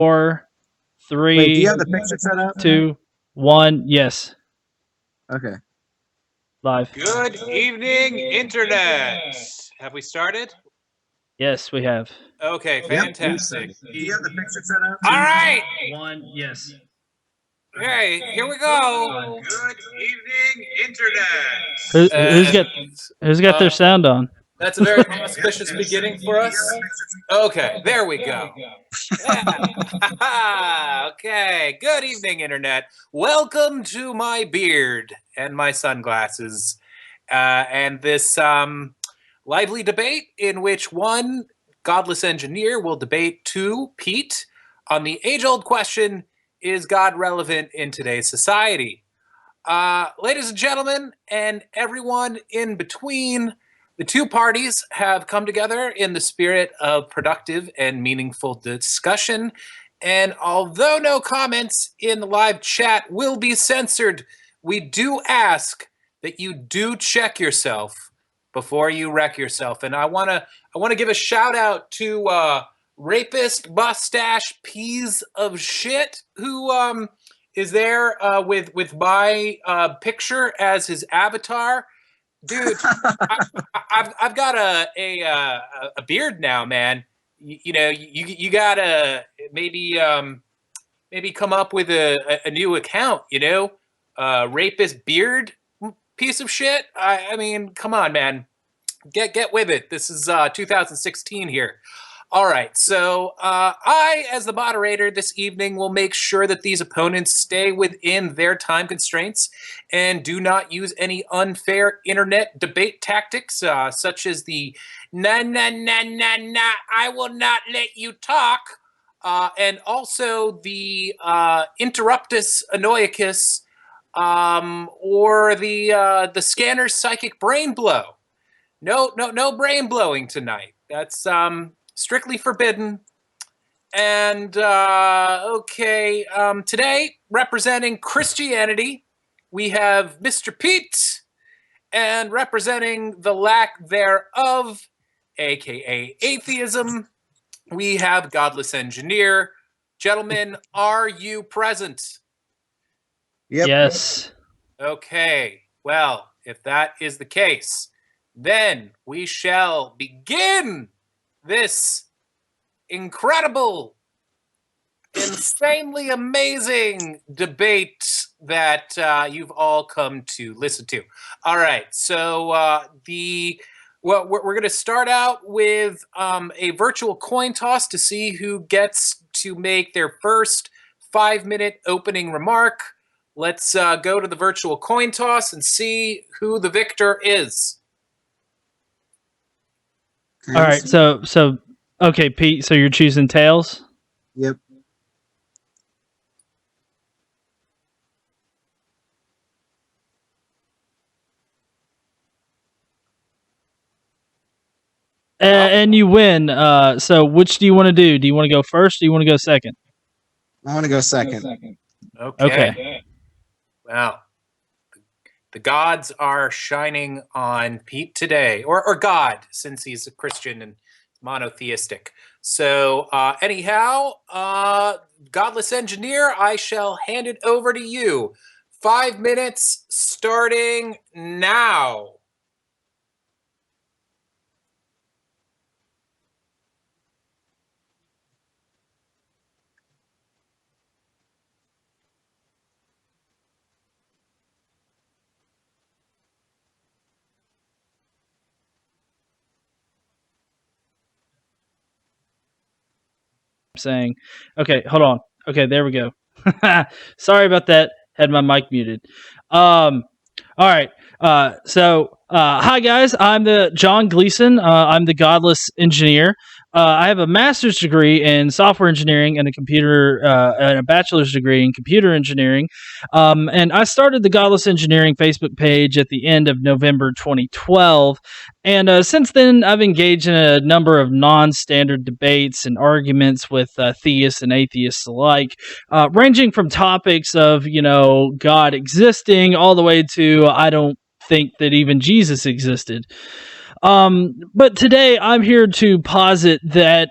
4, 3. Wait, do you have the picture set up? 2, 1. Yes. Okay. Live. Good evening, Internet. Have we started? Yes, we have. Okay, fantastic. Do you have the picture set up? All right. 1. Yes. Okay, here we go. Good evening, Internet. Who's got their sound on? That's a very auspicious beginning for us. Okay, there we go. Yeah. Okay, good evening, Internet. Welcome to my beard and my sunglasses and this lively debate in which one godless engineer will debate two, Pete, on the age-old question, is God relevant in today's society? Ladies and gentlemen, and everyone in between, the two parties have come together in the spirit of productive and meaningful discussion. And although no comments in the live chat will be censored, we do ask that you do check yourself before you wreck yourself. And I want to give a shout out to rapist mustache piece of shit who is there with my picture as his avatar. Dude, I've got a beard now, man. You know, you gotta maybe come up with a new account. You know, rapist beard piece of shit. I mean, come on, man, get with it. This is 2016 here. All right, so I, as the moderator this evening, will make sure that these opponents stay within their time constraints and do not use any unfair internet debate tactics, such as the "na na na na na, I will not let you talk," and also the "interruptus annoyicus," or the scanner's psychic brain blow. No brain blowing tonight. That's strictly forbidden. And okay, today representing Christianity, we have Mr. Pete, and representing the lack thereof, aka atheism, we have Godless Engineer. Gentlemen, are you present? Yep. Yes. Okay, well, if that is the case, then we shall begin this incredible, insanely amazing debate that you've all come to listen to. All right, so we're going to start out with a virtual coin toss to see who gets to make their first 5-minute opening remark. Let's go to the virtual coin toss and see who the victor is. All right, so okay, Pete, so you're choosing tails? Yep. And you win. So which do you want to do? Do you want to go first or do you want to go second? I want to go second. Okay. Wow. The gods are shining on Pete today, or God, since he's a Christian and monotheistic. So anyhow, Godless Engineer, I shall hand it over to you. 5 minutes starting now. Saying, okay, hold on. Okay, there we go. Sorry about that. Had my mic muted. All right. So hi guys. I'm the John Gleason. I'm the Godless Engineer. I have a master's degree in software engineering and a bachelor's degree in computer engineering. And I started the Godless Engineering Facebook page at the end of November 2012. And since then, I've engaged in a number of non-standard debates and arguments with theists and atheists alike, ranging from topics of, God existing all the way to I don't think that even Jesus existed. But today I'm here to posit that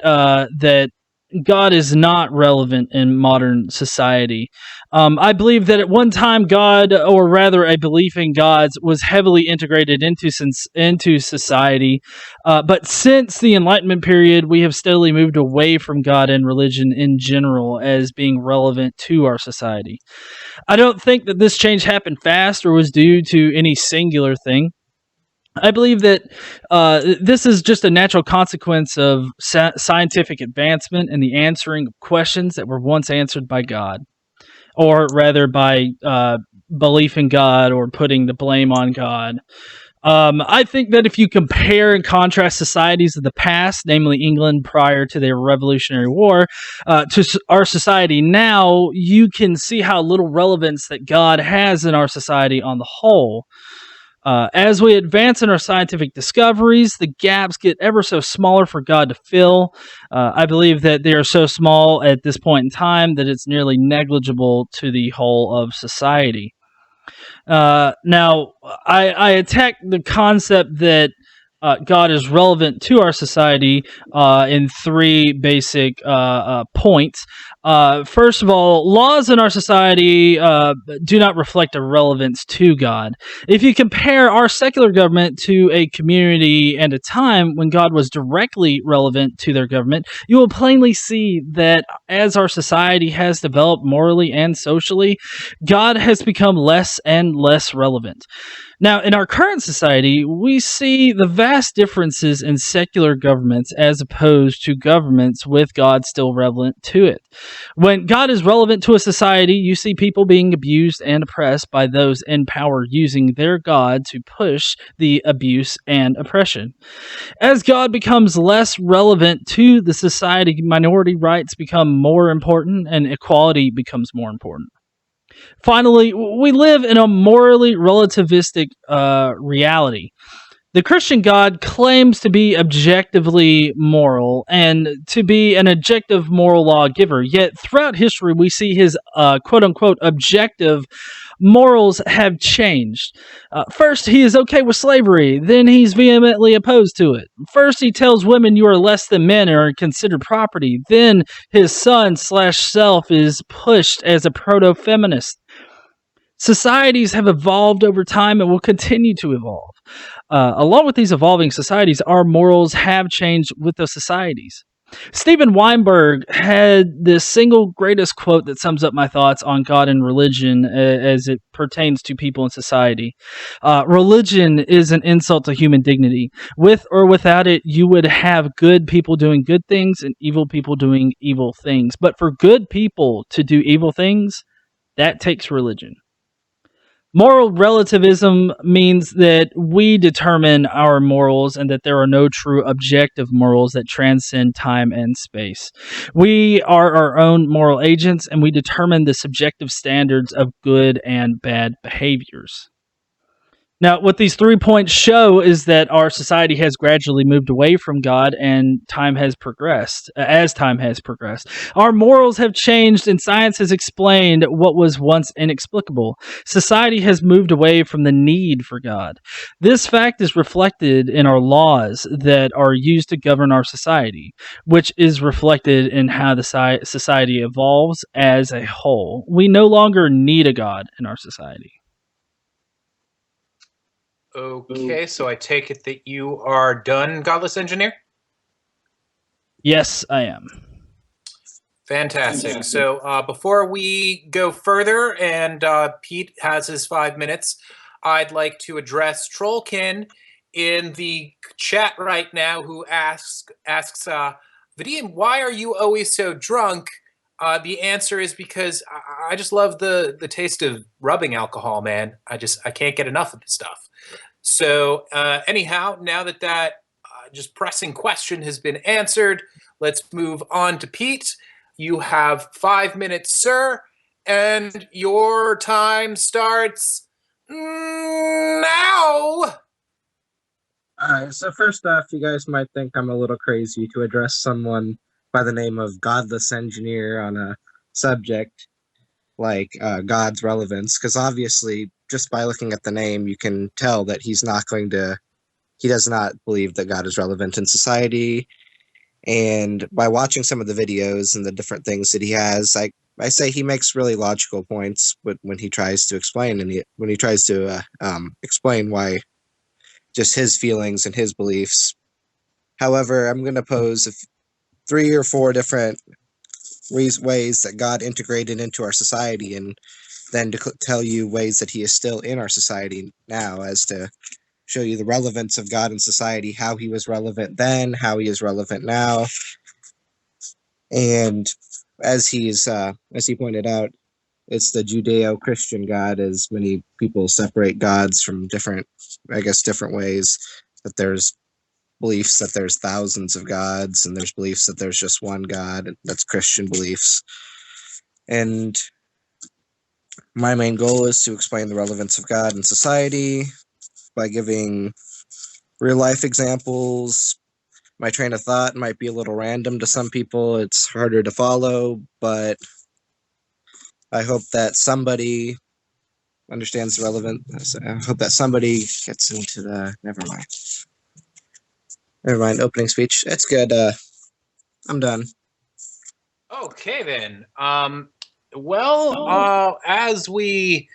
God is not relevant in modern society. I believe that at one time, God, or rather a belief in gods, was heavily integrated into society. But since the Enlightenment period, we have steadily moved away from God and religion in general as being relevant to our society. I don't think that this change happened fast or was due to any singular thing. I believe that this is just a natural consequence of scientific advancement and the answering of questions that were once answered by God, or rather by belief in God or putting the blame on God. I think that if you compare and contrast societies of the past, namely England prior to the Revolutionary War, to our society now, you can see how little relevance that God has in our society on the whole. As we advance in our scientific discoveries, the gaps get ever so smaller for God to fill. I believe that they are so small at this point in time that it's nearly negligible to the whole of society. Now, I attack the concept that God is relevant to our society in three basic points. First of all, laws in our society do not reflect a relevance to God. If you compare our secular government to a community and a time when God was directly relevant to their government, you will plainly see that as our society has developed morally and socially, God has become less and less relevant. Now, in our current society, we see the vast differences in secular governments as opposed to governments with God still relevant to it. When God is relevant to a society, you see people being abused and oppressed by those in power using their God to push the abuse and oppression. As God becomes less relevant to the society, minority rights become more important and equality becomes more important. Finally, we live in a morally relativistic reality. The Christian God claims to be objectively moral and to be an objective moral lawgiver, yet throughout history we see his quote unquote objective morals have changed. First, he is okay with slavery, then he's vehemently opposed to it. First, he tells women you are less than men and are considered property, then his son/self is pushed as a proto feminist. Societies have evolved over time and will continue to evolve. Along with these evolving societies, our morals have changed with those societies. Steven Weinberg had this single greatest quote that sums up my thoughts on God and religion as it pertains to people in society. Religion is an insult to human dignity. With or without it, you would have good people doing good things and evil people doing evil things. But for good people to do evil things, that takes religion. Moral relativism means that we determine our morals and that there are no true objective morals that transcend time and space. We are our own moral agents and we determine the subjective standards of good and bad behaviors. Now, what these 3 points show is that our society has gradually moved away from God and time has progressed. As time has progressed, our morals have changed and science has explained what was once inexplicable. Society has moved away from the need for God. This fact is reflected in our laws that are used to govern our society, which is reflected in how the society evolves as a whole. We no longer need a God in our society. Okay, so I take it that you are done, Godless Engineer? Yes, I am. Fantastic. So before we go further, and Pete has his 5 minutes, I'd like to address Trollkin in the chat right now, who asks, Vadim, why are you always so drunk? The answer is because I just love the taste of rubbing alcohol, man. I can't get enough of this stuff. So anyhow, now that just pressing question has been answered, let's move on to Pete. You have 5 minutes, sir, and your time starts now. So first off, you guys might think I'm a little crazy to address someone by the name of Godless Engineer on a subject like God's relevance, because obviously, just by looking at the name, you can tell that he does not believe that God is relevant in society. And by watching some of the videos and the different things that he has, I say he makes really logical points when he tries to explain, and when he tries to explain why just his feelings and his beliefs. However, I'm going to pose 3 or 4 different ways that God integrated into our society, and then to tell you ways that he is still in our society now, as to show you the relevance of God in society, how he was relevant then, how he is relevant now. And as he pointed out, it's the Judeo-Christian God, as many people separate gods from different ways. That there's beliefs that there's thousands of gods, and there's beliefs that there's just one God. That's Christian beliefs. And my main goal is to explain the relevance of God in society by giving real life examples. My train of thought might be a little random to some people. It's harder to follow, but I hope that somebody understands the relevance. I hope that somebody gets into the... Never mind. Opening speech. It's good. I'm done. Okay, then. As we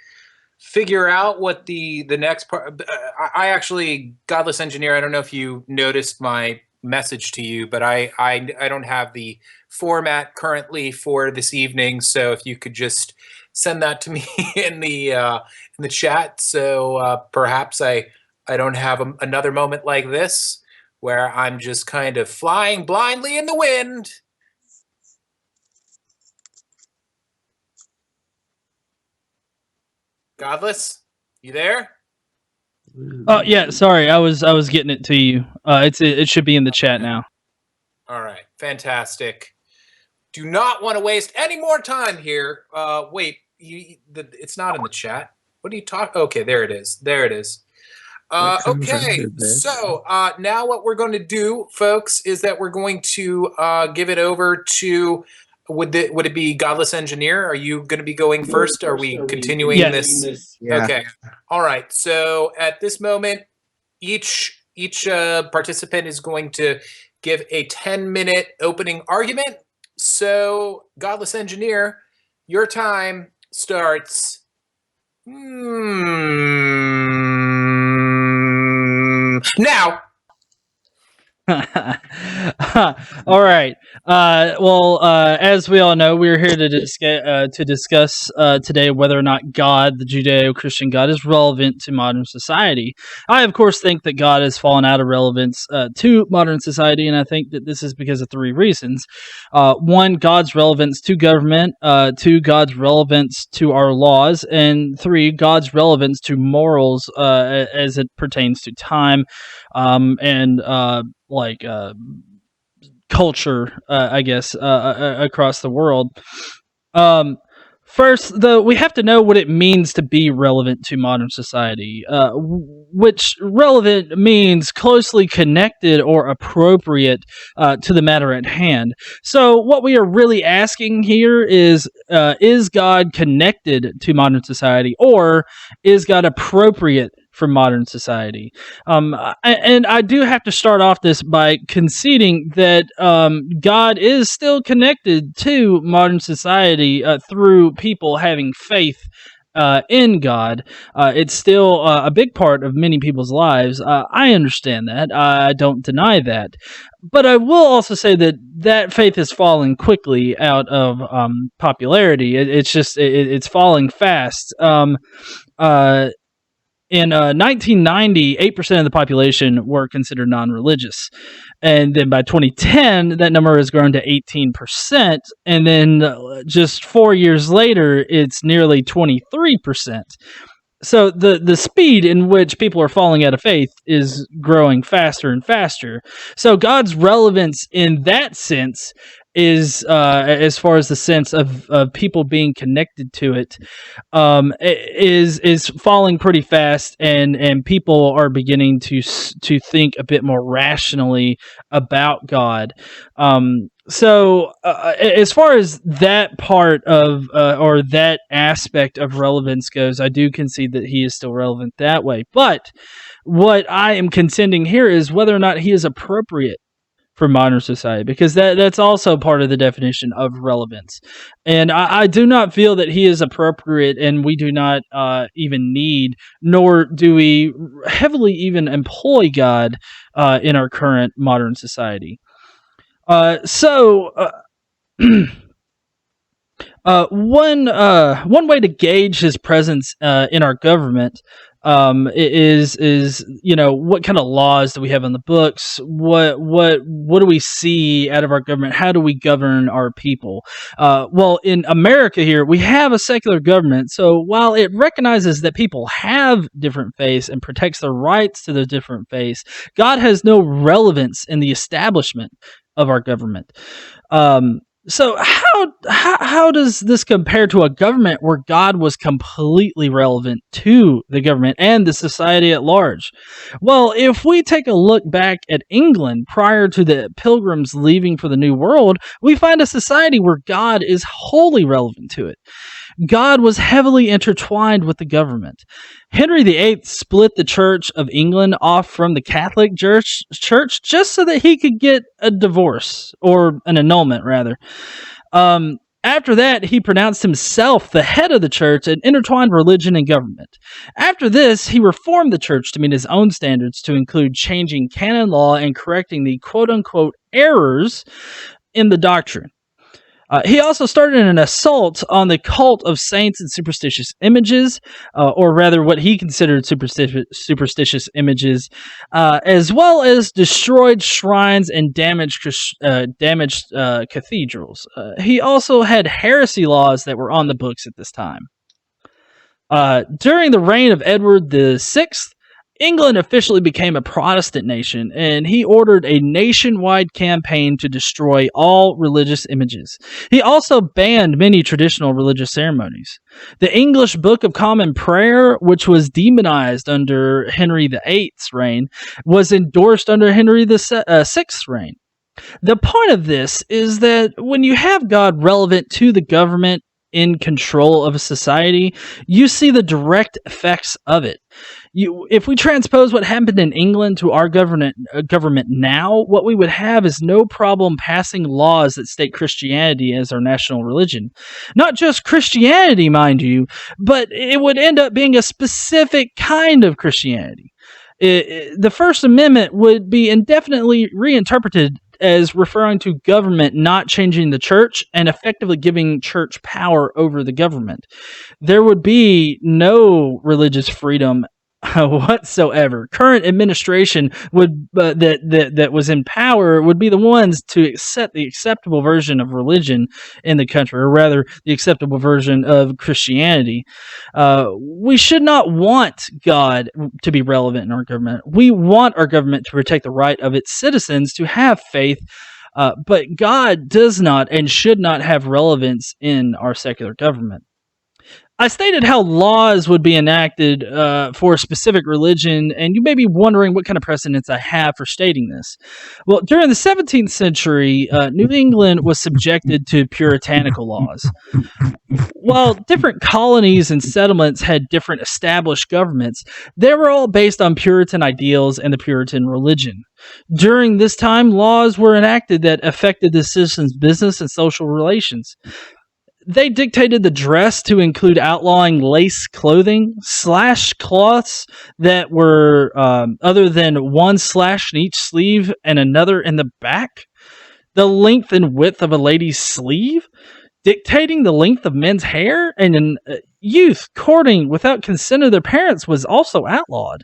figure out what the next part, I actually, Godless Engineer, I don't know if you noticed my message to you, but I don't have the format currently for this evening, so if you could just send that to me in the chat, so perhaps I don't have another moment like this where I'm just kind of flying blindly in the wind. Godless, you there? Oh yeah, sorry, I was getting it to you. It should be in the chat now. All right, fantastic. Do not want to waste any more time here. Wait, it's not in the chat. What are you talking? Okay, there it is. There it is. Okay, so now what we're going to do, folks, is that we're going to give it over to... Would it be Godless Engineer? Are you going to be going first? Are we continuing this? Yeah. Okay. All right. So at this moment, each participant is going to give a 10-minute opening argument. So Godless Engineer, your time starts now. All right. As we all know, we're here to discuss today whether or not God, the Judeo-Christian God, is relevant to modern society. I, of course, think that God has fallen out of relevance to modern society, and I think that this is because of 3 reasons. 1, God's relevance to government. 2, God's relevance to our laws. And 3, God's relevance to morals as it pertains to time and culture, I guess, across the world. First, though, we have to know what it means to be relevant to modern society, which relevant means closely connected or appropriate to the matter at hand. So what we are really asking here is God connected to modern society, or is God appropriate for modern society? And I do have to start off this by conceding that God is still connected to modern society through people having faith in God. It's still a big part of many people's lives. I understand that. I don't deny that. But I will also say that faith is falling quickly out of popularity. It's falling fast. In 1990, 8% of the population were considered non-religious. And then by 2010, that number has grown to 18%. And then just 4 years later, it's nearly 23%. So the speed in which people are falling out of faith is growing faster and faster. So God's relevance in that sense is, as far as the sense of people being connected to it, is falling pretty fast, and people are beginning to think a bit more rationally about God. So as far as that part of or that aspect of relevance goes, I do concede that he is still relevant that way. But what I am contending here is whether or not he is appropriate for modern society, because that's also part of the definition of relevance. And I do not feel that he is appropriate, and we do not even need, nor do we heavily even employ God in our current modern society. One way to gauge his presence in our government is what kind of laws do we have on the books? What do we see out of our government? How do we govern our people? Well, in America here, we have a secular government. So while it recognizes that people have different faiths and protects their rights to those different faiths, God has no relevance in the establishment of our government. So how does this compare to a government where God was completely relevant to the government and the society at large? Well, if we take a look back at England prior to the Pilgrims leaving for the New World, we find a society where God is wholly relevant to it. God was heavily intertwined with the government. Henry VIII split the Church of England off from the Catholic Church just so that he could get a divorce, or an annulment, rather. After that, he pronounced himself the head of the church and intertwined religion and government. After this, he reformed the church to meet his own standards, to include changing canon law and correcting the quote-unquote errors in the doctrine. He also started an assault on the cult of saints and superstitious images, or rather what he considered superstitious images, as well as destroyed shrines and damaged cathedrals. He also had heresy laws that were on the books at this time. During the reign of Edward VI, England officially became a Protestant nation, and he ordered a nationwide campaign to destroy all religious images. He also banned many traditional religious ceremonies. The English Book of Common Prayer, which was demonized under Henry VIII's reign, was endorsed under Henry VI's reign. The point of this is that when you have God relevant to the government, in control of a society, you see the direct effects of it. If we transpose what happened in England to our government now, what we would have is no problem passing laws that state Christianity as our national religion. Not just Christianity, mind you, but it would end up being a specific kind of Christianity. The First Amendment would be indefinitely reinterpreted as referring to government not changing the church and effectively giving church power over the government. There would be no religious freedom whatsoever. Current administration would that was in power would be the ones to accept the acceptable version of religion in the country, or rather the acceptable version of Christianity. We should not want God to be relevant in our government. We want our government to protect the right of its citizens to have faith, but God does not and should not have relevance in our secular government. I stated how laws would be enacted for a specific religion, and you may be wondering what kind of precedents I have for stating this. Well, during the 17th century, New England was subjected to puritanical laws. While different colonies and settlements had different established governments, they were all based on Puritan ideals and the Puritan religion. During this time, laws were enacted that affected the citizens' business and social relations. They dictated the dress to include outlawing lace clothing, slash cloths that were other than one slash in each sleeve and another in the back, the length and width of a lady's sleeve, dictating the length of men's hair, and in youth courting without consent of their parents was also outlawed.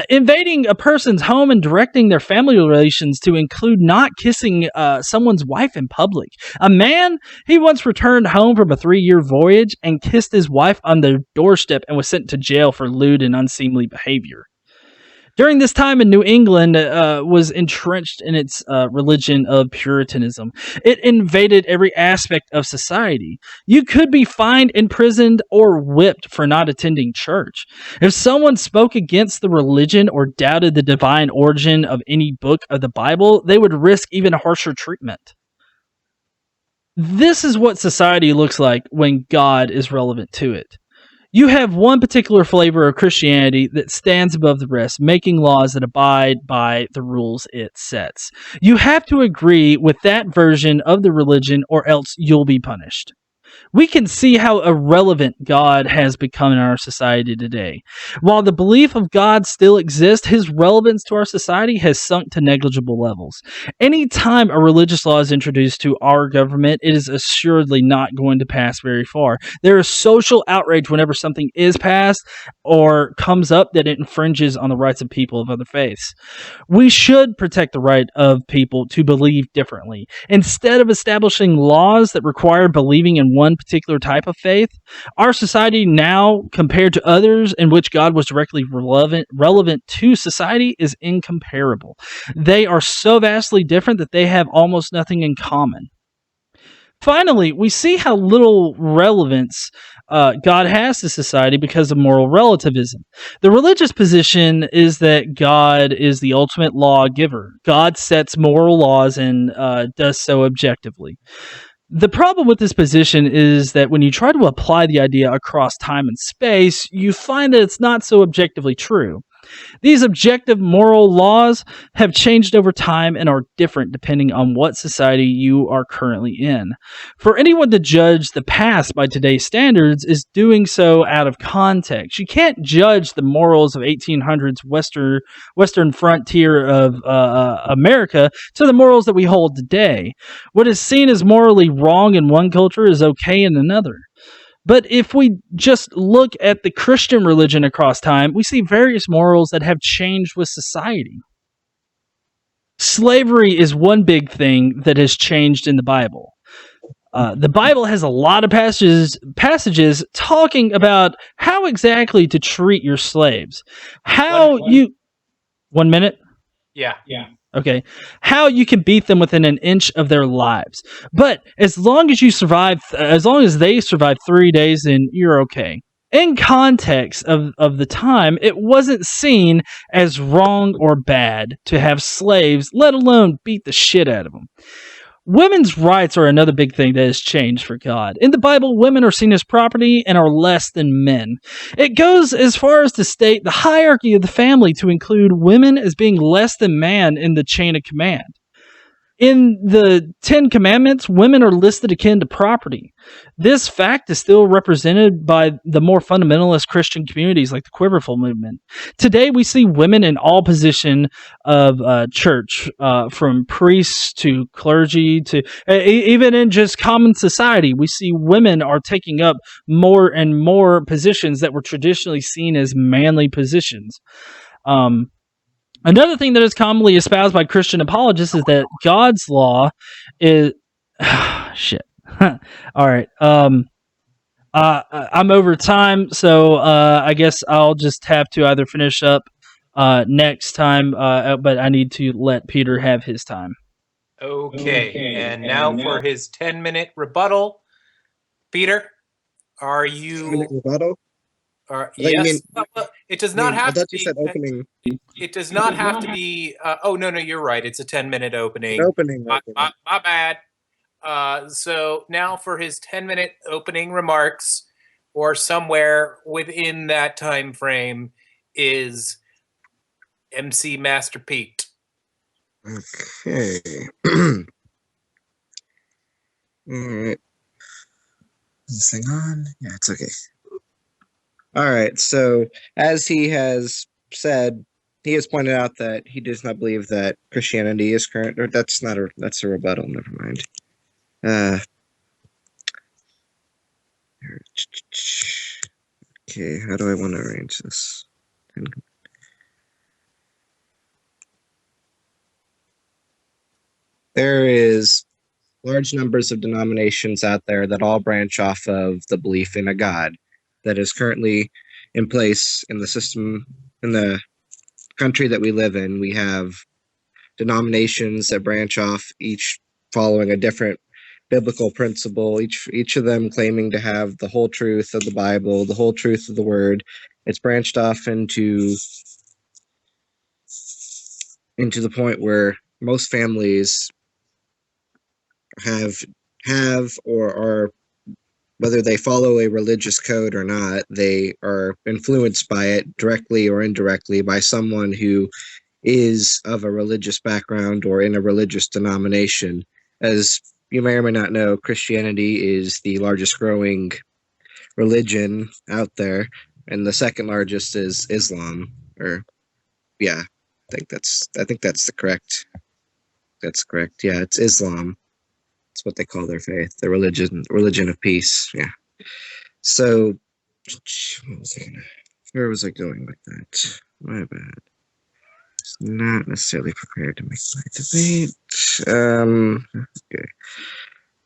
Invading a person's home and directing their family relations to include not kissing someone's wife in public. A man, he once returned home from a 3-year voyage and kissed his wife on the doorstep and was sent to jail for lewd and unseemly behavior. During this time in New England was entrenched in its religion of Puritanism. It invaded every aspect of society. You could be fined, imprisoned, or whipped for not attending church. If someone spoke against the religion or doubted the divine origin of any book of the Bible, they would risk even harsher treatment. This is what society looks like when God is relevant to it. You have one particular flavor of Christianity that stands above the rest, making laws that abide by the rules it sets. You have to agree with that version of the religion, or else you'll be punished. We can see how irrelevant God has become in our society today. While the belief of God still exists, his relevance to our society has sunk to negligible levels. Anytime a religious law is introduced to our government, it is assuredly not going to pass very far. There is social outrage whenever something is passed or comes up that it infringes on the rights of people of other faiths. We should protect the right of people to believe differently. Instead of establishing laws that require believing in one particular type of faith, our society now, compared to others in which God was directly relevant to society, is incomparable. They are so vastly different that they have almost nothing in common. Finally, we see how little relevance God has to society because of moral relativism. The religious position is that God is the ultimate lawgiver. God sets moral laws and does so objectively. The problem with this position is that when you try to apply the idea across time and space, you find that it's not so objectively true. These objective moral laws have changed over time and are different depending on what society you are currently in. For anyone to judge the past by today's standards is doing so out of context. You can't judge the morals of 1800s Western frontier of America to the morals that we hold today. What is seen as morally wrong in one culture is okay in another. But if we just look at the Christian religion across time, we see various morals that have changed with society. Slavery is one big thing that has changed in the Bible. The Bible has a lot of passages talking about how exactly to treat your slaves. How you... 1 minute? Yeah. Okay, how you can beat them within an inch of their lives. But as long as they survive 3 days, then you're okay. In context of the time, it wasn't seen as wrong or bad to have slaves, let alone beat the shit out of them. Women's rights are another big thing that has changed for God. In the Bible, women are seen as property and are less than men. It goes as far as to state the hierarchy of the family to include women as being less than man in the chain of command. In the Ten Commandments, women are listed akin to property. This fact is still represented by the more fundamentalist Christian communities like the Quiverful movement. Today, we see women in all positions of church, from priests to clergy to even in just common society. We see women are taking up more and more positions that were traditionally seen as manly positions. Another thing that is commonly espoused by Christian apologists is that God's law is shit. All right. I'm over time, so I guess I'll just have to either finish up next time, but I need to let Peter have his time. Okay. And now for his 10-minute rebuttal. Peter, are you... Rebuttal? yes. It does not have I thought to you be... said opening. It does not have to be... oh, no, you're right. It's a 10-minute opening. Opening. My bad. So now for his 10-minute opening remarks, or somewhere within that time frame, is MC Master Pete. Okay. Alright. Is this thing on? Yeah, it's okay. Alright, so as he has said, he has pointed out that he does not believe that Christianity is current, or that's a rebuttal, never mind. Okay, how do I want to arrange this? There is large numbers of denominations out there that all branch off of the belief in a God that is currently in place in the system, in the country that we live in. We have denominations that branch off, each following a different biblical principle, each of them claiming to have the whole truth of the Bible, the whole truth of the Word. It's branched off into the point where most families have or are whether they follow a religious code or not, they are influenced by it directly or indirectly by someone who is of a religious background or in a religious denomination. As you may or may not know, Christianity is the largest growing religion out there, and the second largest is Islam. Or yeah, I think that's the correct. That's correct. Yeah, it's Islam. It's what they call their faith, their religion of peace. Yeah. So, where was I going with that? My bad. It's not necessarily prepared to make my debate. Okay.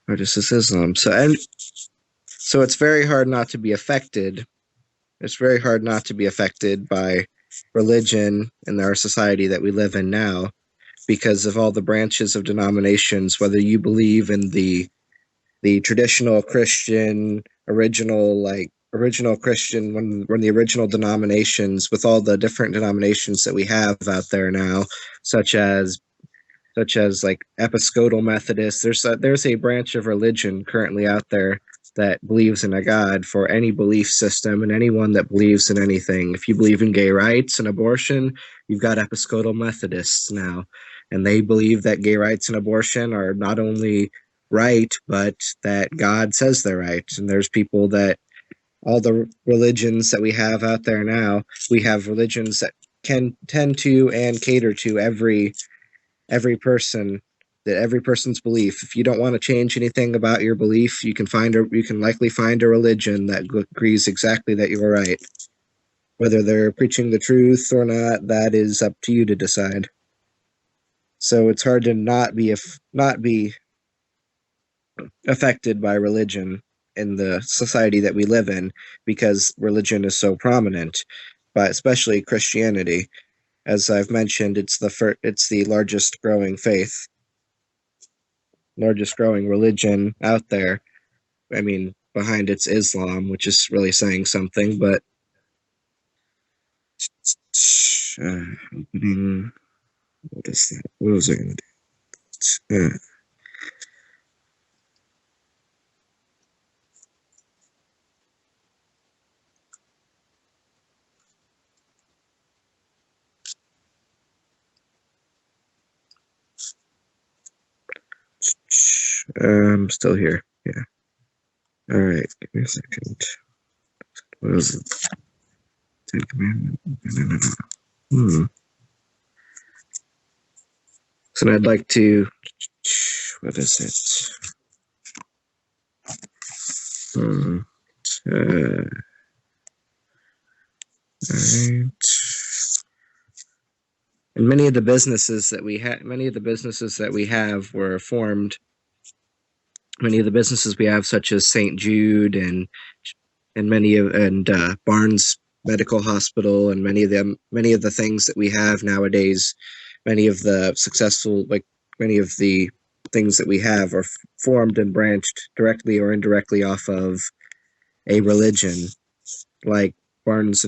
Or just this Islam. So it's very hard not to be affected. It's very hard not to be affected by religion in our society that we live in now, because of all the branches of denominations. Whether you believe in the traditional Christian original Christian, when the original denominations, with all the different denominations that we have out there now, such as like Episcopal Methodist. There's a branch of religion currently out there that believes in a God for any belief system and anyone that believes in anything. If you believe in gay rights and abortion, you've got Episcopal Methodists now, and they believe that gay rights and abortion are not only right, but that God says they're right. And there's people that all the religions that we have out there now, we have religions that can tend to and cater to every person, that every person's belief. If you don't want to change anything about your belief, you can likely find a religion that agrees exactly that you're right. Whether they're preaching the truth or not, that is up to you to decide. So it's hard to not be affected by religion in the society that we live in, because religion is so prominent, but especially Christianity. As I've mentioned, it's the largest growing faith, largest growing religion out there. I mean, behind it's Islam, which is really saying something, but opening, what is that? What was I going to do? I'm still here. Yeah. All right. Give me a second. What was it? Ten Commandments. No. So I'd like to. What is it? Right. And many of the businesses that we have were formed. Many of the businesses we have, such as St. Jude and Barnes Medical Hospital, and many of the things that we have nowadays, many of the things that we have are formed and branched directly or indirectly off of a religion, like Barnes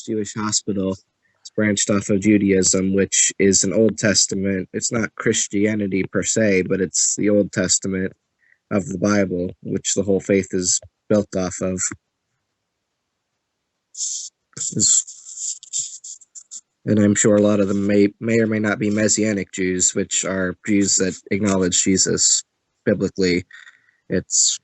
Jewish Hospital. It's branched off of Judaism, which is an Old Testament. It's not Christianity per se, but it's the Old Testament of the Bible, which the whole faith is built off of. And I'm sure a lot of them may or may not be Messianic Jews, which are Jews that acknowledge Jesus biblically. It's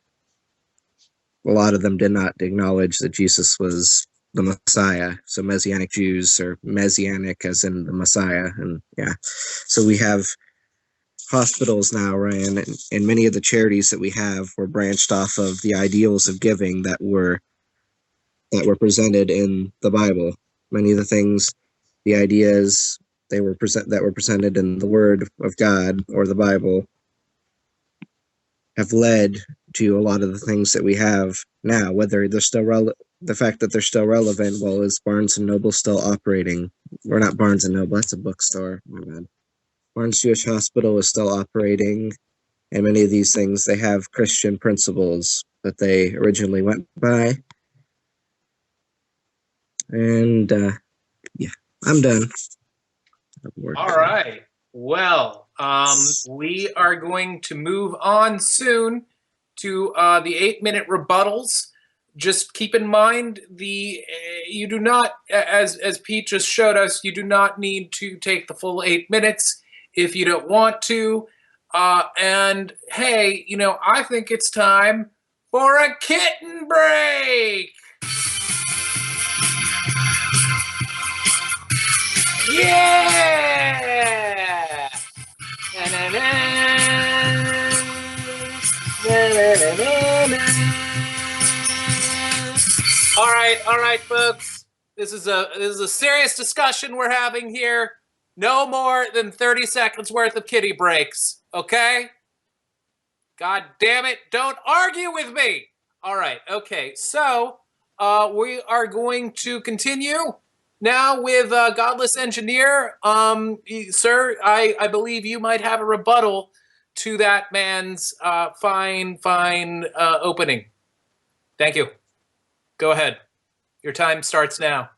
a lot of them did not acknowledge that Jesus was the Messiah. So Messianic Jews are Messianic as in the Messiah. And yeah, so we have hospitals now, Ryan, and many of the charities that we have were branched off of the ideals of giving that were presented in the Bible. Many of the things, the ideas that were presented in the Word of God or the Bible have led to a lot of the things that we have now. Whether they're still the fact that they're still relevant, well, is Barnes and Noble still operating? Or not Barnes and Noble, that's a bookstore. My bad. Barnes Jewish Hospital is still operating, and many of these things, they have Christian principles that they originally went by. And yeah, I'm done. All right. Well, we are going to move on soon to the 8-minute rebuttals. Just keep in mind you do not, as Pete just showed us, you do not need to take the full 8 minutes if you don't want to. And hey, I think it's time for a kitten break. Yeah! All right, folks. This is a serious discussion we're having here. No more than 30 seconds worth of kitty breaks, okay? God damn it, don't argue with me. All right, okay. So, we are going to continue now with Godless Engineer. Sir, I believe you might have a rebuttal to that man's fine opening. Thank you. Go ahead. Your time starts now.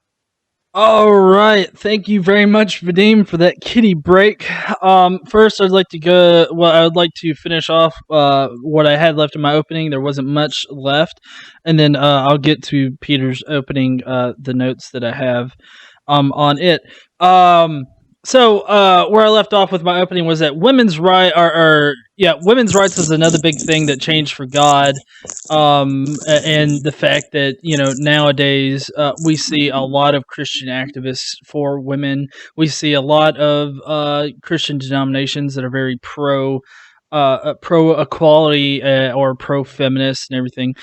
All right, thank you very much, Vadim, for that kitty break. First, I'd like to finish off what I had left in my opening. There wasn't much left, and then I'll get to Peter's opening, the notes that I have on it. So where I left off with my opening was that women's rights is another big thing that changed for God, and the fact that nowadays we see a lot of Christian activists for women. We see a lot of Christian denominations that are very pro equality or pro feminist and everything.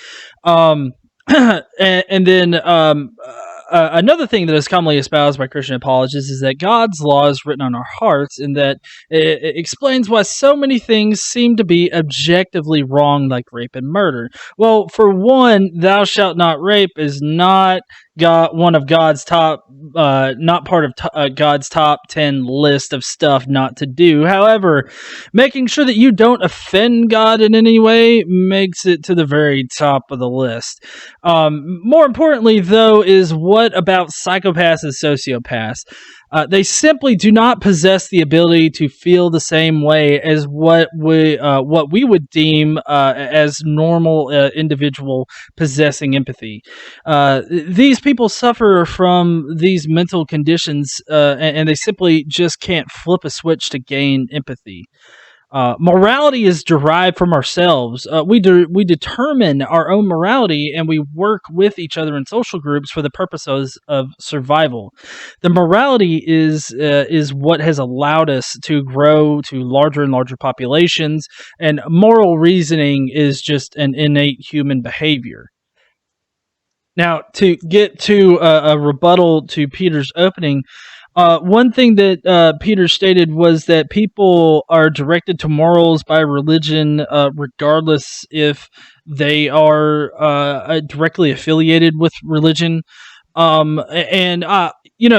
And then another thing that is commonly espoused by Christian apologists is that God's law is written on our hearts, and that it explains why so many things seem to be objectively wrong, like rape and murder. Well, for one, "Thou shalt not rape" is not one of God's top, not part of God's top 10 list of stuff not to do. However, making sure that you don't offend God in any way makes it to the very top of the list. More importantly, though, is what about psychopaths and sociopaths? They simply do not possess the ability to feel the same way as what we would deem as normal individual possessing empathy. These people suffer from these mental conditions, and they simply just can't flip a switch to gain empathy. Morality is derived from ourselves. We determine our own morality, and we work with each other in social groups for the purposes of survival. The morality is what has allowed us to grow to larger and larger populations, and moral reasoning is just an innate human behavior. Now, to get to a rebuttal to Peter's opening, one thing that Peter stated was that people are directed to morals by religion, regardless if they are directly affiliated with religion.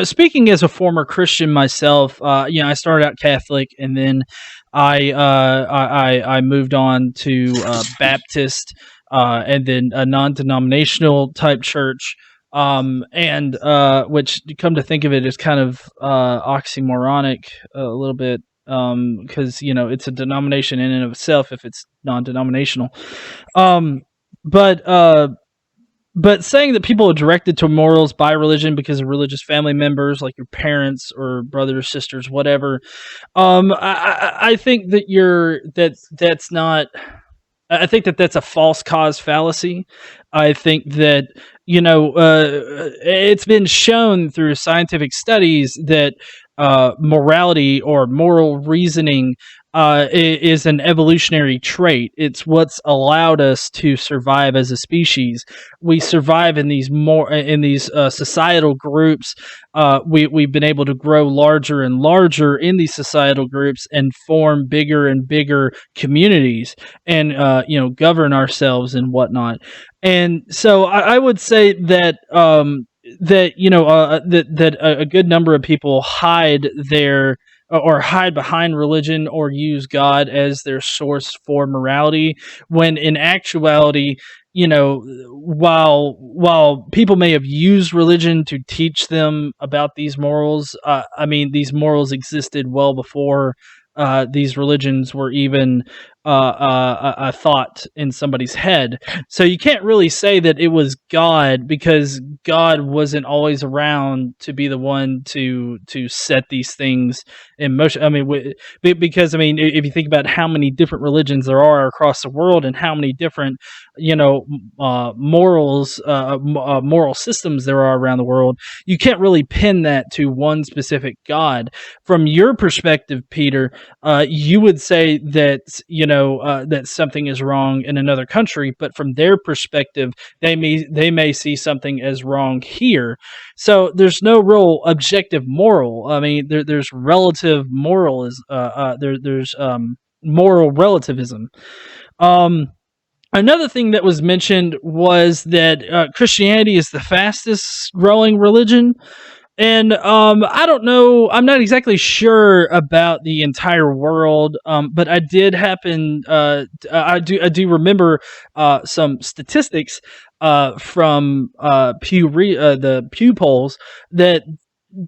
Speaking as a former Christian myself, I started out Catholic, and then I moved on to Baptist, and then a non-denominational type church. Which, come to think of it, is kind of oxymoronic a little bit, because it's a denomination in and of itself if it's non-denominational. But saying that people are directed to morals by religion because of religious family members, like your parents or brothers, sisters, whatever, I think that that's not. I think that that's a false cause fallacy. I think that it's been shown through scientific studies that morality or moral reasoning is an evolutionary trait. It's what's allowed us to survive as a species. We survive in these societal groups. We've been able to grow larger and larger in these societal groups and form bigger and bigger communities, and govern ourselves and whatnot. And so I would say that that a good number of people hide behind religion or use God as their source for morality, when in actuality, while people may have used religion to teach them about these morals, these morals existed well before these religions were even a thought in somebody's head. So you can't really say that it was God, because God wasn't always around to be the one to set these things in motion. I mean, because I mean, if you think about how many different religions there are across the world, and how many different, moral systems there are around the world, you can't really pin that to one specific God. From your perspective, Peter, you would say that that something is wrong in another country, but from their perspective, they may see something as wrong here. So there's no real objective moral. I mean, there's relative moral there's moral relativism. Another thing that was mentioned was that Christianity is the fastest growing religion. And I don't know. I'm not exactly sure about the entire world, but I did happen. I do remember some statistics from the Pew polls that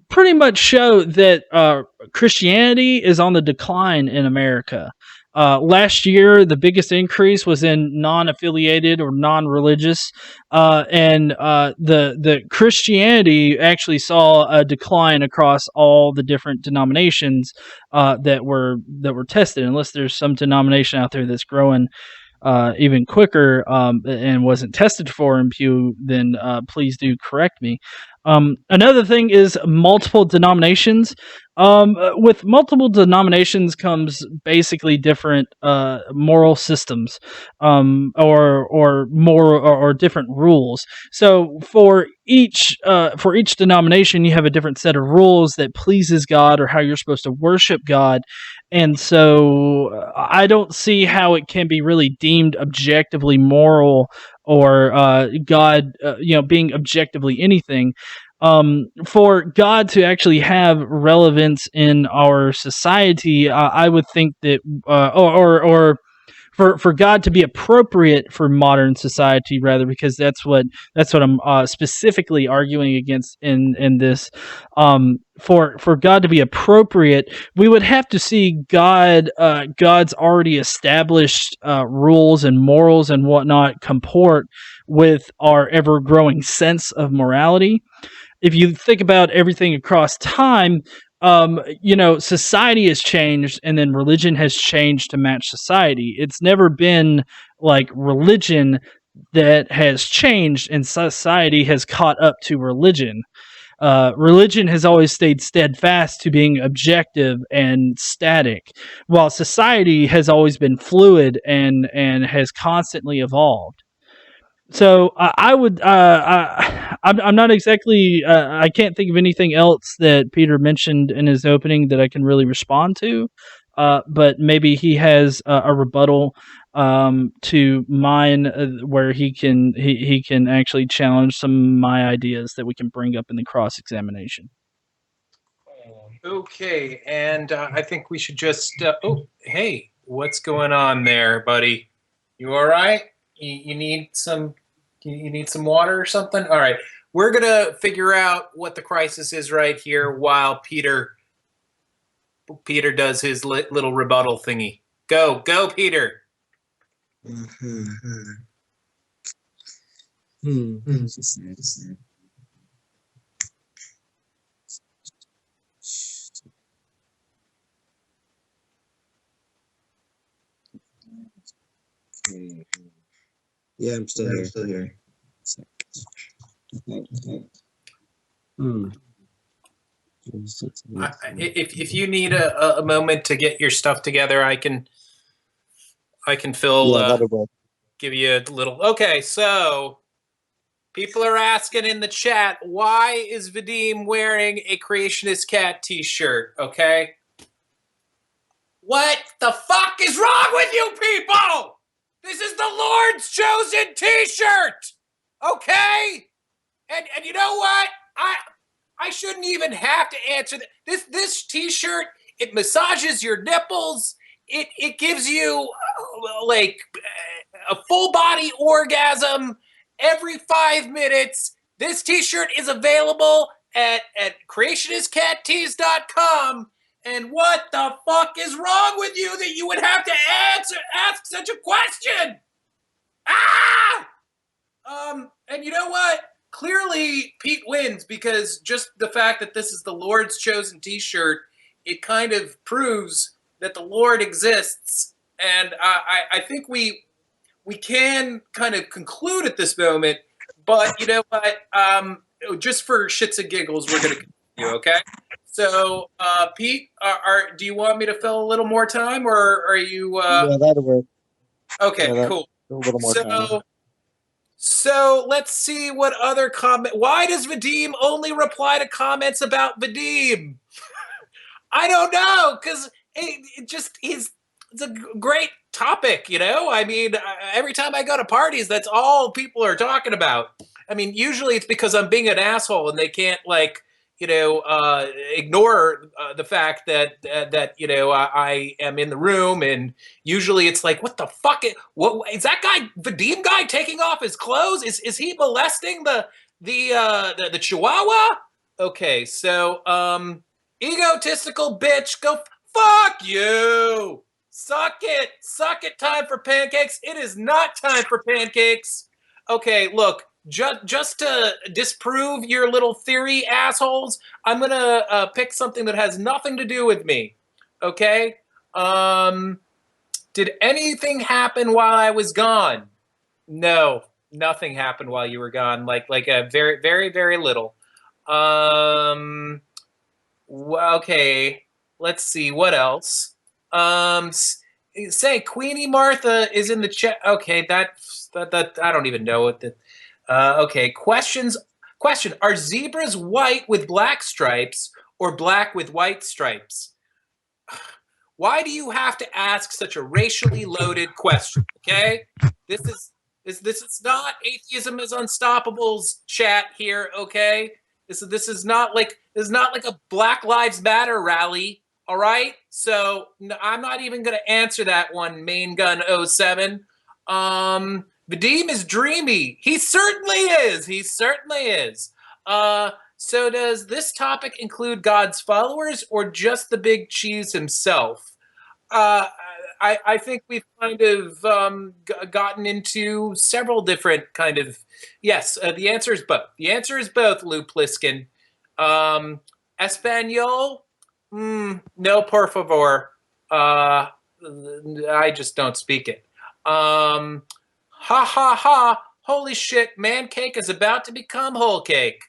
pretty much show that Christianity is on the decline in America. Last year, the biggest increase was in non-affiliated or non-religious, and the Christianity actually saw a decline across all the different denominations that were tested. Unless there's some denomination out there that's growing even quicker and wasn't tested for in Pew, then please do correct me. Another thing is multiple denominations. With multiple denominations comes basically different moral systems, or more or different rules. So for each denomination, you have a different set of rules that pleases God, or how you're supposed to worship God. And so I don't see how it can be really deemed objectively moral, or God, being objectively anything. For God to actually have relevance in our society, I would think that, or for God to be appropriate for modern society, rather, because that's what I'm specifically arguing against in this. For God to be appropriate, we would have to see God's already established rules and morals and whatnot comport with our ever growing sense of morality. If you think about everything across time, society has changed, and then religion has changed to match society. It's never been like religion that has changed and society has caught up to religion. Religion has always stayed steadfast to being objective and static, while society has always been fluid and has constantly evolved. So I would. I'm not exactly. I can't think of anything else that Peter mentioned in his opening that I can really respond to. But maybe he has a rebuttal to mine, where he can actually challenge some of my ideas that we can bring up in the cross examination. Okay, and I think we should just. Oh, hey, what's going on there, buddy? You all right? You need some. You need some water or something? All right. We're going to figure out what the crisis is right here while Peter does his little rebuttal thingy. Go, Peter. Yeah, I'm still here. If you need a moment to get your stuff together, I can fill. Yeah, give you a little. Okay, so people are asking in the chat, why is Vadim wearing a Creationist Cat T-shirt? Okay, what the fuck is wrong with you people? This is the Lord's chosen T-shirt, okay? And you know what? I shouldn't even have to answer that. This T-shirt, it massages your nipples. It gives you like a full body orgasm every 5 minutes. This T-shirt is available at creationistcattees.com. And what the fuck is wrong with you that you would have to ask such a question? Ah! And you know what? Clearly, Pete wins because just the fact that this is the Lord's chosen T-shirt, it kind of proves that the Lord exists. And I think we can kind of conclude at this moment. But you know what? Just for shits and giggles, we're going to continue. Okay. So, Pete, do you want me to fill a little more time, or are you? Yeah, that'll work. Okay, Yeah, cool. a little more time. So let's see what other comment. Why does Vadim only reply to comments about Vadim? I don't know, because it's a great topic, you know? I mean, every time I go to parties, that's all people are talking about. I mean, usually it's because I'm being an asshole and they can't, like, ignore the fact that I am in the room, and usually it's like, what the fuck? What is that guy, Vadim guy, taking off his clothes? Is he molesting the Chihuahua? Okay, so egotistical bitch, go fuck you. Suck it. Time for pancakes. It is not time for pancakes. Okay, look. Just to disprove your little theory, assholes, I'm gonna pick something that has nothing to do with me. Okay. Did anything happen while I was gone? No, nothing happened while you were gone. Like a very, very, very little. Okay. Let's see what else. Say Queenie Martha is in the chat. Okay, that I don't even know what the. Okay, question: Are zebras white with black stripes or black with white stripes? Why do you have to ask such a racially loaded question? Okay, this is not Atheism is Unstoppable's chat here. Okay, this is not like a Black Lives Matter rally. All right, so I'm not even going to answer that one. Main Gun 07. Vadim is dreamy. He certainly is. He certainly is. So does this topic include God's followers or just the big cheese himself? I think we've kind of gotten into several different kind of. Yes, the answer is both. The answer is both, Lou Pliskin. Espanol? No, por favor. I just don't speak it. Ha ha ha. Holy shit, man cake is about to become whole cake.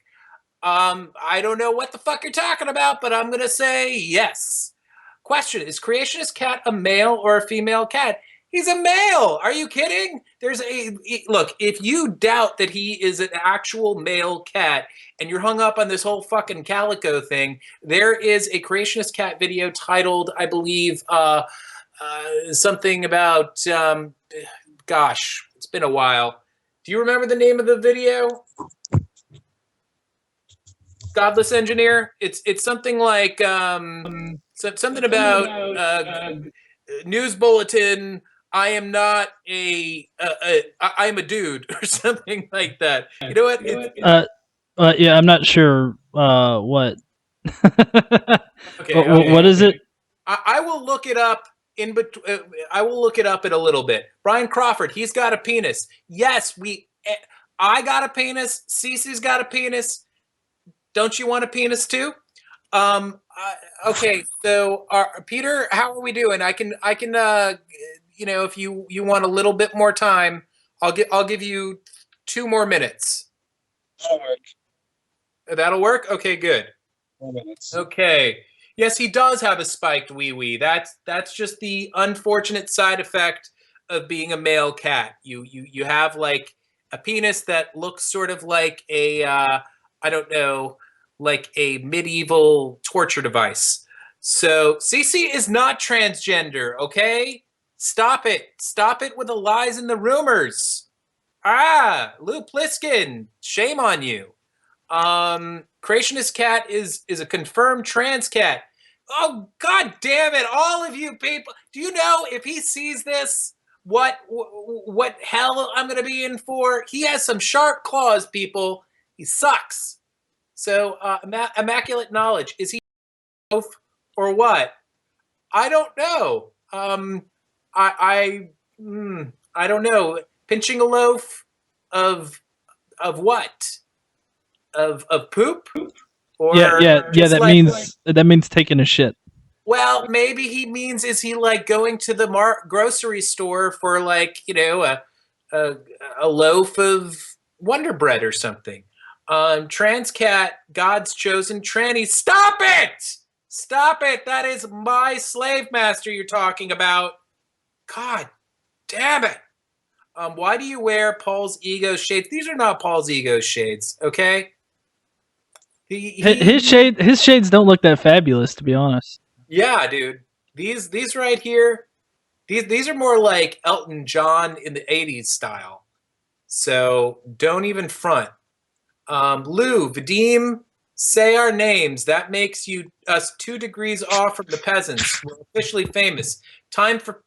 I don't know what the fuck you're talking about, but I'm going to say yes. Question: Is Creationist Cat a male or a female cat? He's a male. Are you kidding? Look, if you doubt that he is an actual male cat and you're hung up on this whole fucking calico thing, there is a Creationist Cat video titled, I believe, something about, gosh, it's been a while. Do you remember the name of the video? Godless Engineer. It's something like something about news bulletin. I am not I am a dude or something like that. You know what? Yeah, I'm not sure what. Okay. What is it? I will look it up in between. I will look it up in a little bit. Brian Crawford, he's got a penis. Yes, I got a penis. Cece's got a penis. Don't you want a penis too? Okay, so Peter, how are we doing? I can if you want a little bit more time, I'll give you 2 more minutes. That'll work. That'll work? Okay, good. 4 minutes. Okay. Yes, he does have a spiked wee-wee. That's just the unfortunate side effect of being a male cat. You have like a penis that looks sort of like a I don't know, like a medieval torture device. So Cece is not transgender, okay? Stop it. Stop it with the lies and the rumors. Lou Pliskin, shame on you. Creationist Cat is a confirmed trans cat. Oh, god damn it, all of you people. Do you know if he sees this, what hell I'm going to be in for? He has some sharp claws, people. He sucks. So, immaculate knowledge. Is he both or what? I don't know. I I don't know. Pinching a loaf of what? Of poop, Yeah, or yeah, yeah. just That means taking a shit. well, maybe he means is he like going to the grocery store for like a a loaf of Wonder Bread or something. Trans cat, God's chosen tranny. Stop it! Stop it! That is my slave master you're talking about. God damn it! Why do you wear Paul's ego shades? These are not Paul's ego shades, okay? His shades don't look that fabulous, to be honest. Yeah, dude. These right here, these are more like Elton John in the '80s style. So don't even front. Lou, Vadim, say our names. That makes you us 2 degrees off from the peasants. We're officially famous. Time for.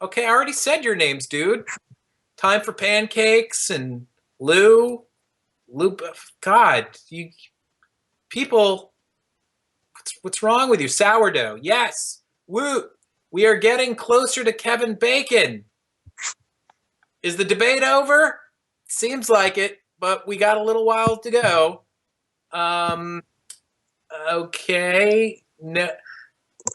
Okay, I already said your names, dude. Time for pancakes and Lou. Lou, God, you people. What's wrong with you? Sourdough. Yes. Woo. We are getting closer to Kevin Bacon. Is the debate over? Seems like it, but we got a little while to go. Okay. No,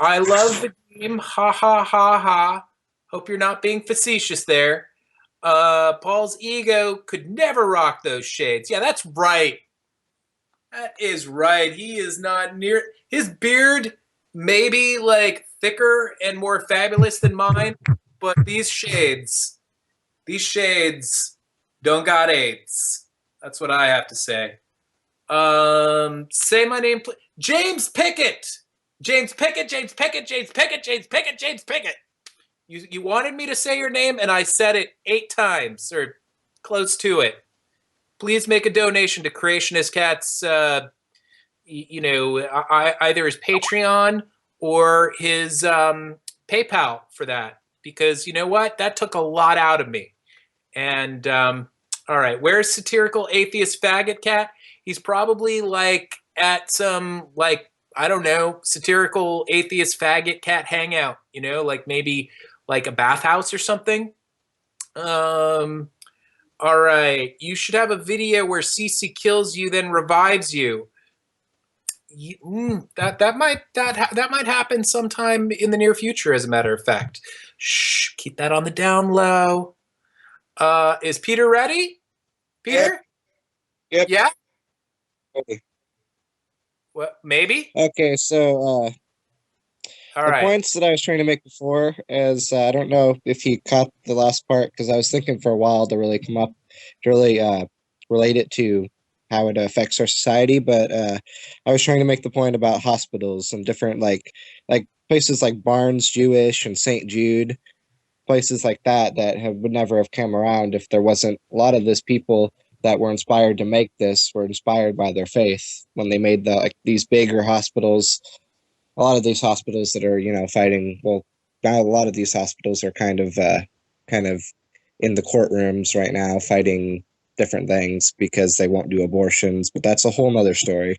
I love the game. Ha ha ha ha. Hope you're not being facetious there. Paul's ego could never rock those shades. Yeah, that's right. That is right. He is not near his beard, maybe like thicker and more fabulous than mine, but these shades don't got AIDS. That's what I have to say. Say my name, please. James Pickett. James Pickett. James Pickett. James Pickett. James Pickett. James Pickett. You wanted me to say your name, and I said it 8 times or close to it. Please make a donation to Creationist Cat's, either his Patreon or his PayPal for that. Because you know what? That took a lot out of me. And all right, where's satirical atheist faggot cat? He's probably like at some like I don't know satirical atheist faggot cat hangout. Like maybe like a bathhouse or something. All right, you should have a video where Cece kills you then revives you. That might happen sometime in the near future. As a matter of fact, shh, keep that on the down low. Is Peter ready? Peter? Yep. Yeah? Okay. What? Maybe? Okay, so All the right. points that I was trying to make before is I don't know if you caught the last part because I was thinking for a while to really come up to really relate it to how it affects our society, but I was trying to make the point about hospitals and different like places like Barnes Jewish and St. Jude, places like that would never have come around if there wasn't a lot of these people that were inspired to make this were inspired by their faith when they made these bigger hospitals. A lot of these hospitals that are fighting, well, now a lot of these hospitals are kind of in the courtrooms right now fighting different things because they won't do abortions, but that's a whole nother story.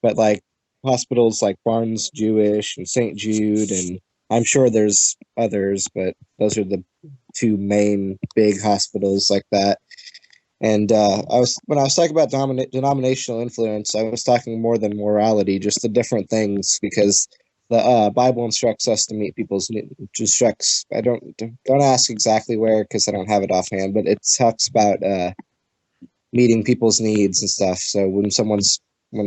But like hospitals like Barnes Jewish and St. Jude, and I'm sure there's others, but those are the 2 main big hospitals like that. And when I was talking about denominational influence, I was talking more than morality, just the different things, because the Bible instructs us to meet people's instructs. I don't ask exactly where because I don't have it offhand, but it talks about meeting people's needs and stuff. So when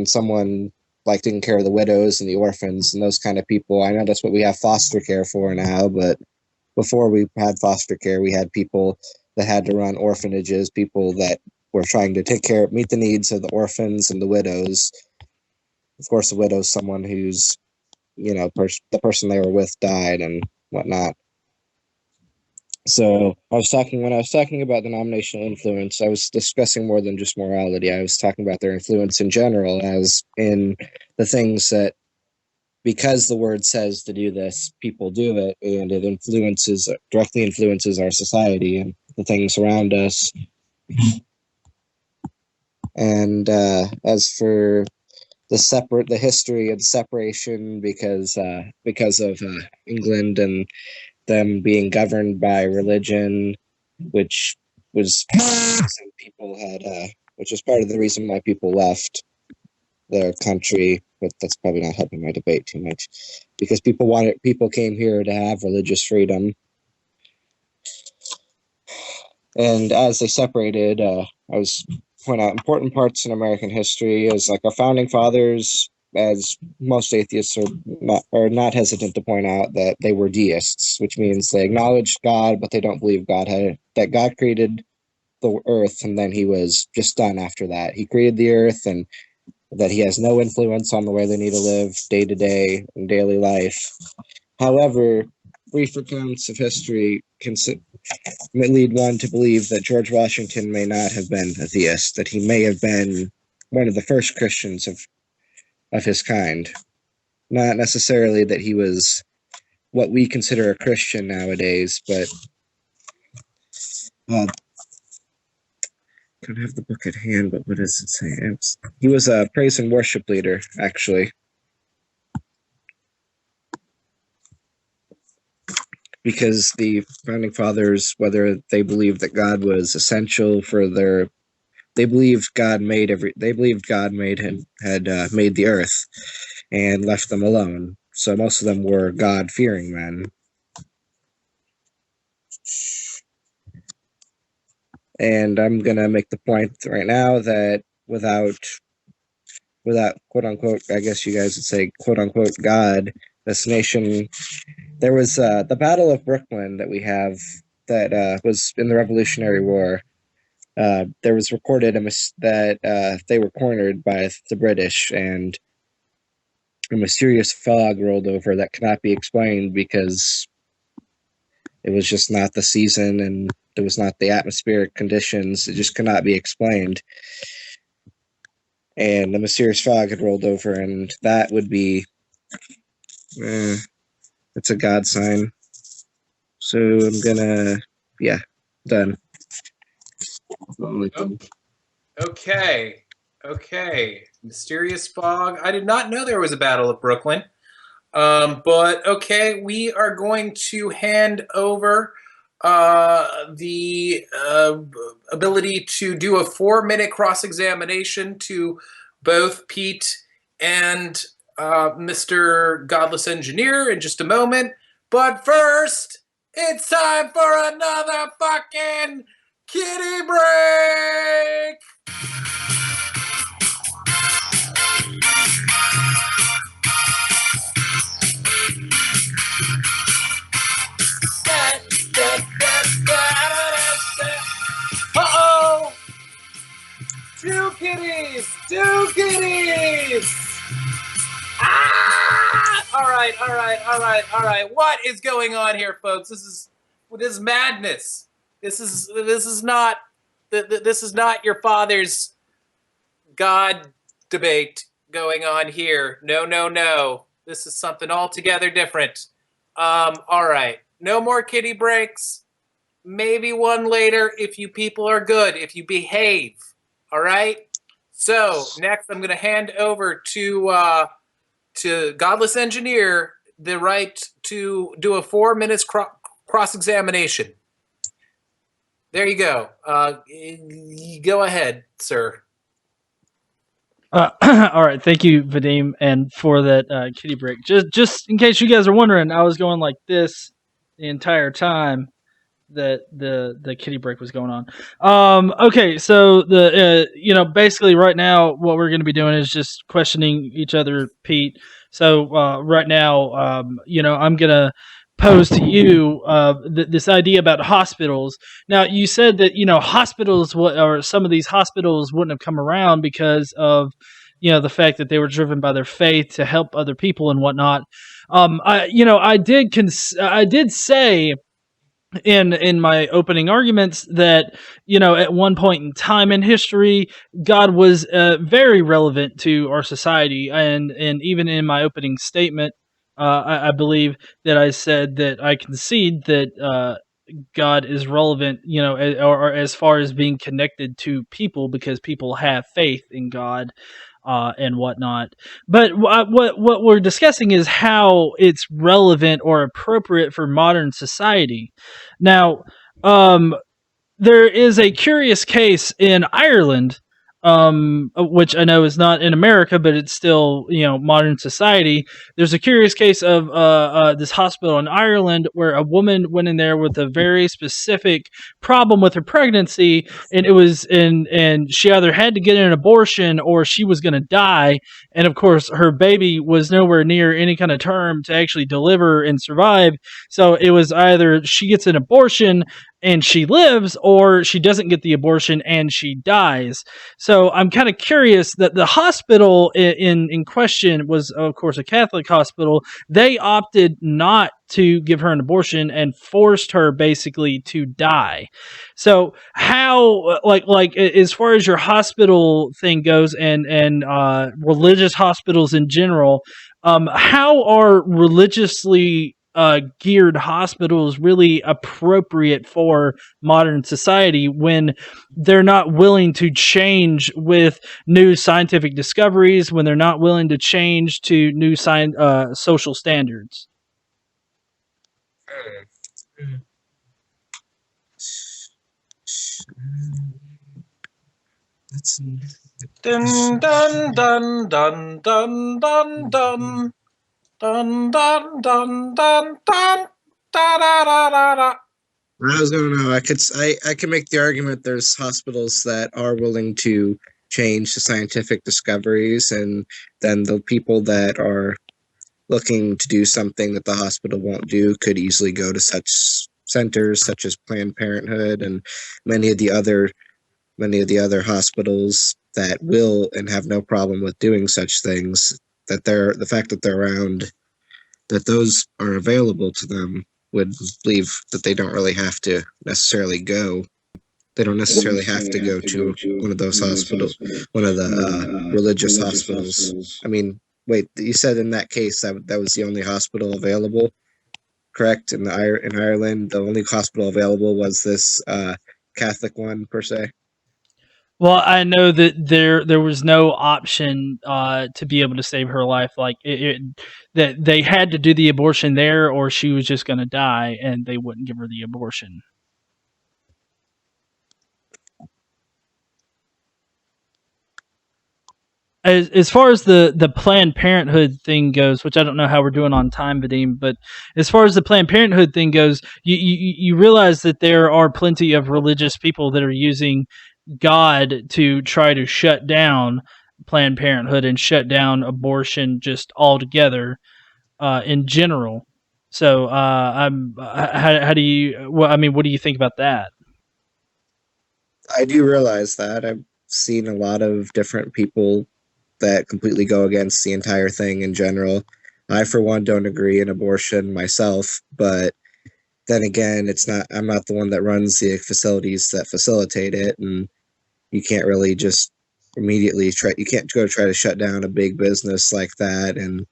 someone like taking care of the widows and the orphans and those kind of people, I know that's what we have foster care for now, but before we had foster care, we had people that had to run orphanages, people that were trying to meet the needs of the orphans and the widows. Of course, the widow's someone who's, the person they were with died and whatnot. So when I was talking about denominational influence, I was discussing more than just morality. I was talking about their influence in general, as in the things that, because the word says to do this, people do it, and it directly influences our society and the things around us. And as for the history of the separation because of England and them being governed by religion, which was some people had, which was part of the reason why people left their country. But that's probably not helping my debate too much, because people came here to have religious freedom, and as they separated, I was point out important parts in American history is like our founding fathers, as most atheists are not hesitant to point out, that they were deists, which means they acknowledged God, but they don't believe that God created the earth and then he was just done after that. He created the earth and that he has no influence on the way they need to live day to day in daily life. However, brief accounts of history may lead one to believe that George Washington may not have been a theist, that he may have been one of the first Christians of his kind. Not necessarily that he was what we consider a Christian nowadays, but I don't have the book at hand, but what does it say? He was a praise and worship leader, actually. Because the founding fathers, whether they believed that God was essential for they believed God made had made the earth and left them alone. So most of them were God-fearing men. And I'm gonna make the point right now that without quote unquote, I guess you guys would say quote unquote God, this nation. There was the Battle of Brooklyn that we have that was in the Revolutionary War. There was recorded that they were cornered by the British, and a mysterious fog rolled over that cannot be explained because it was just not the season and it was not the atmospheric conditions. It just cannot be explained. And the mysterious fog had rolled over, and that would be it's a God sign. So I'm gonna, done. Okay. Mysterious fog. I did not know there was a Battle of Brooklyn. But okay, we are going to hand over the ability to do a 4-minute cross-examination to both Pete and Mr. Godless Engineer in just a moment. But first, it's time for another fucking kitty break! Uh-oh! Two kitties! Ah! All right. What is going on here, folks? This is madness. This is not your father's God debate going on here. No. This is something altogether different. All right. No more kitty breaks. Maybe one later if you people are good, if you behave. All right? So, next I'm going to hand over to Godless Engineer the right to do a 4 minutes cross-examination. There you go. Go ahead, sir. All right, thank you, Vadim, and for that kitty break. Just in case you guys are wondering, I was going like this the entire time that the kitty break was going on. Okay, so basically right now what we're going to be doing is just questioning each other, Pete. So right now, I'm going to pose to you this idea about hospitals. Now, you said that hospitals or some of these hospitals wouldn't have come around because of the fact that they were driven by their faith to help other people and whatnot. I did say in my opening arguments that at one point in time in history God was very relevant to our society, and even in my opening statement I believe that I said that I concede that God is relevant, or as far as being connected to people because people have faith in God. and whatnot. But what we're discussing is how it's relevant or appropriate for modern society. Now, there is a curious case in Ireland, which I know is not in America, but it's still, modern society. There's a curious case of this hospital in Ireland where a woman went in there with a very specific problem with her pregnancy, and and she either had to get an abortion or she was going to die. And of course, her baby was nowhere near any kind of term to actually deliver and survive. So it was either she gets an abortion and she lives, or she doesn't get the abortion and she dies. So I'm kind of curious that the hospital in question was, of course, a Catholic hospital. They opted not to give her an abortion and forced her basically to die. So how, like as far as your hospital thing goes, and religious hospitals in general, how are religiously geared hospitals really appropriate for modern society when they're not willing to change with new scientific discoveries, when they're not willing to change to new social standards? That's Dun dun dun dun dun dun dun dun dun dun dun dun da da da da da. I was gonna know. I can make the argument there's hospitals that are willing to change the scientific discoveries, and then the people that are looking to do something that the hospital won't do could easily go to such centers such as Planned Parenthood and many of the other hospitals that will and have no problem with doing such things. That the fact that they're around, that those are available to them, would leave that they don't really have to necessarily go. They don't necessarily have to go to one of those hospitals, one of the religious hospitals. I mean, wait, you said in that case that was the only hospital available, correct? In Ireland, the only hospital available was this Catholic one per se. Well, I know that there was no option to be able to save her life. Like that they had to do the abortion there, or she was just going to die, and they wouldn't give her the abortion. As far as the Planned Parenthood thing goes, which I don't know how we're doing on time, Vadim, but as far as the Planned Parenthood thing goes, you realize that there are plenty of religious people that are using God to try to shut down Planned Parenthood and shut down abortion just altogether in general. So, how do you? Well, I mean, what do you think about that? I do realize that. I've seen a lot of different people that completely go against the entire thing in general. I, for one, don't agree in abortion myself, but then again, I'm not the one that runs the facilities that facilitate it, and you can't really just you can't go try to shut down a big business like that and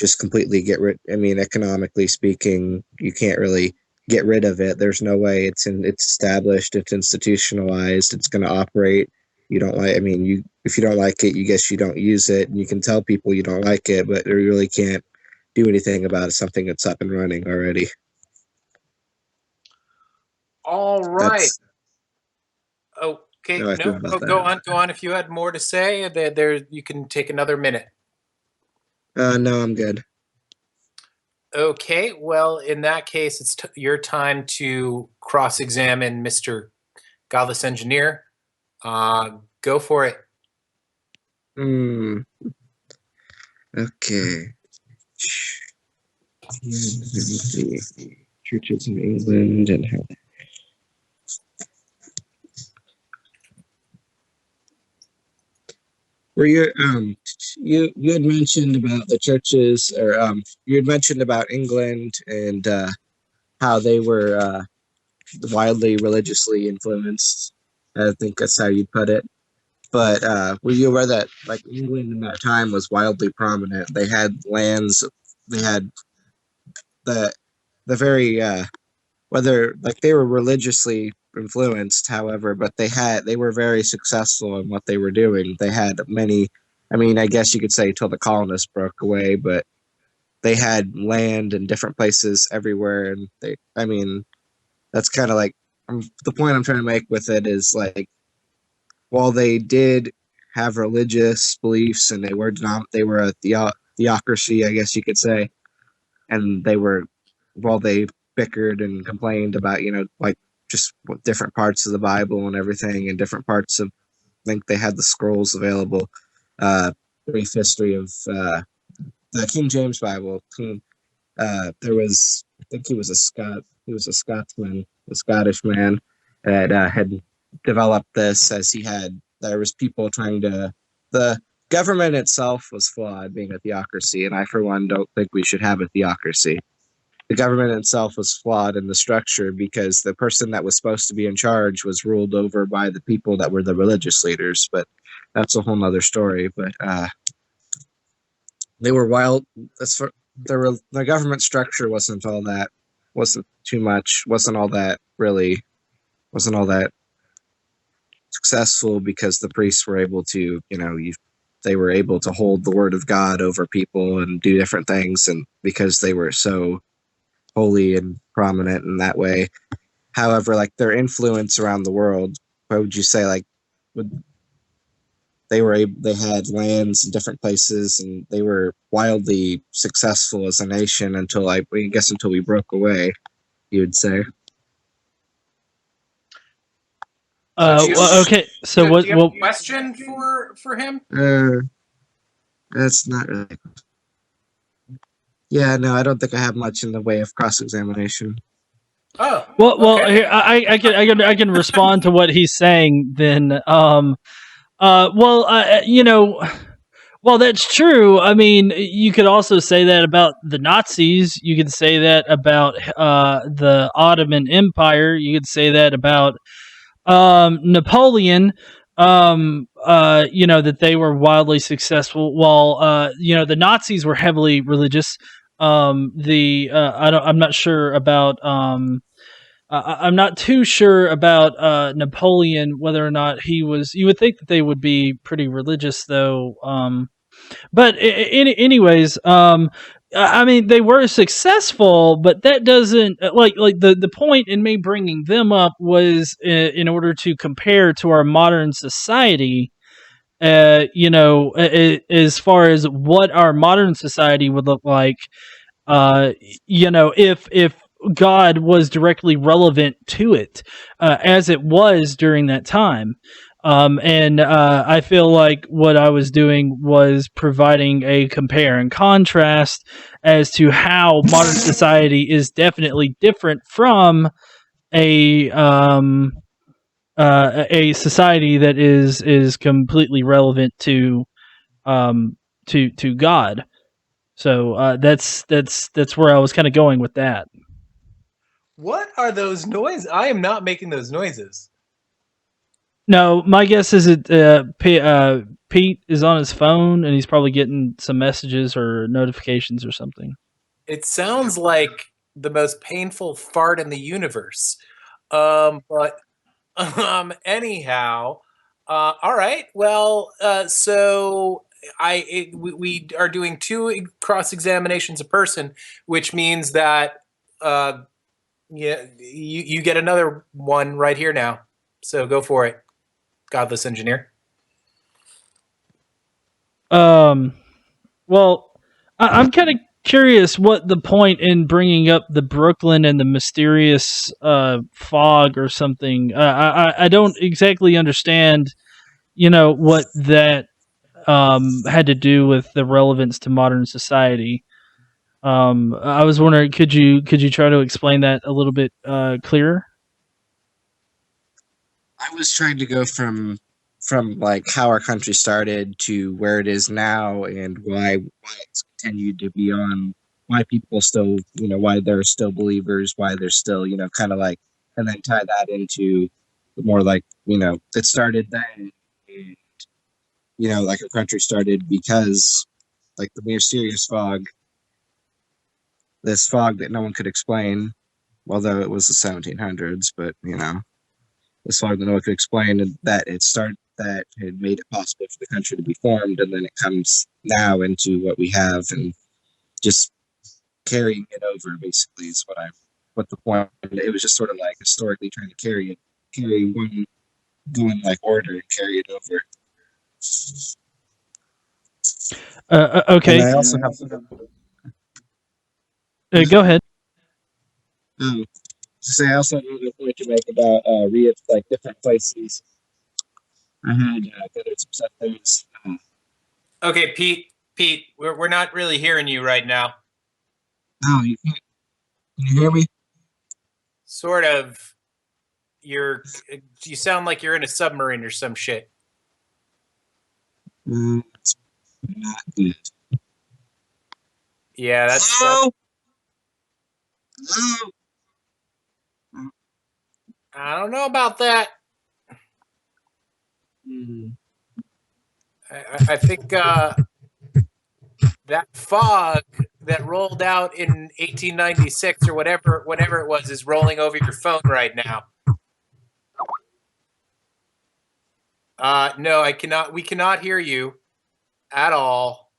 just completely get rid. I mean, economically speaking, you can't really get rid of it. There's no way. It's established, it's institutionalized, it's going to operate. You don't like. I mean, if you don't like it, you guess you don't use it, and you can tell people you don't like it, but you really can't do anything about it, something that's up and running already. All right. That's Okay. how I feel No, about go that. on. Go on. If you had more to say, there you can take another minute. No, I'm good. Okay. Well, in that case, it's your time to cross-examine Mr. Godless Engineer. Go for it. Okay. Churches in England and how. Were you you had mentioned about the churches, or you had mentioned about England and how they were wildly religiously influenced. I think that's how you'd put it. But were you aware that like England in that time was wildly prominent? They had lands, they had the very whether like they were religiously influenced, however, but they were very successful in what they were doing. They had many I mean, I guess you could say till the colonists broke away, but they had land in different places everywhere, and I mean, that's kind of like the point I'm trying to make with it is like, while they did have religious beliefs and they were a theocracy, I guess you could say, and while they bickered and complained about like just different parts of the Bible and everything, and different parts of, I think they had the scrolls available. Brief history of the King James Bible. There was, I think he was a Scotsman, a Scottish man that had developed this, as there was people trying to, the government itself was flawed, being a theocracy, and I for one don't think we should have a theocracy. The government itself was flawed in the structure because the person that was supposed to be in charge was ruled over by the people that were the religious leaders, but that's a whole nother story. But they were wild. The government structure wasn't too much, wasn't all that successful, because the priests were able to, they were able to hold the word of God over people and do different things, and because they were so holy and prominent in that way. However, like their influence around the world, what would you say? Like, they had lands in different places, and they were wildly successful as a nation until until we broke away, you would say. Well, okay. So do what? you have a question for him? That's not really. Yeah, no, I don't think I have much in the way of cross-examination. Oh, Well, okay. here I can respond to what he's saying. Then, well, that's true. I mean, you could also say that about the Nazis. You could say that about the Ottoman Empire. You could say that about Napoleon. That they were wildly successful, while the Nazis were heavily religious. I'm not sure about I'm not too sure about Napoleon, whether or not he was. You would think that they would be pretty religious, though. But anyways, I mean, they were successful, but that doesn't like the point in me bringing them up was in order to compare to our modern society. As far as what our modern society would look like, if God was directly relevant to it, as it was during that time. And I feel like what I was doing was providing a compare and contrast as to how modern society is definitely different from a society that is completely relevant to God. So that's where I was kind of going with that. What are those noises? I am not making those noises. No, my guess is Pete is on his phone and he's probably getting some messages or notifications or something. It sounds like the most painful fart in the universe. But anyhow, all right. Well, so we are doing 2 cross examinations a person, which means that yeah, you get another one right here now. So go for it, Godless Engineer. Well, I'm kind of curious what the point in bringing up the Brooklyn and the mysterious fog or something. I don't exactly understand, what that had to do with the relevance to modern society. I was wondering, could you try to explain that a little bit clearer? I was trying to go from like how our country started to where it is now, and why it's continued to be on, why people still, why they're still believers, why they're still, kind of like, and then tie that into more like, it started then, and, like our country started because like the mysterious fog, this fog that no one could explain, although it was the 1700s, but this fog that no one could explain, and that it started that had made it possible for the country to be formed, and then it comes now into what we have, and just carrying it over basically is what the point. It was just sort of like historically trying to carry one going like order and carry it over. Okay. And I also have Go ahead. to say I also have another point to make about like different places. I had there's some stuff there's Okay, Pete, we're not really hearing you right now. no, you can't. Can you hear me? Sort of. You sound like you're in a submarine or some shit. It's not good. Yeah, that's Hello? Hello? I don't know about that. Hmm. I think that fog that rolled out in 1896 or whatever it was is rolling over your phone right now. No, I cannot. We cannot hear you at all.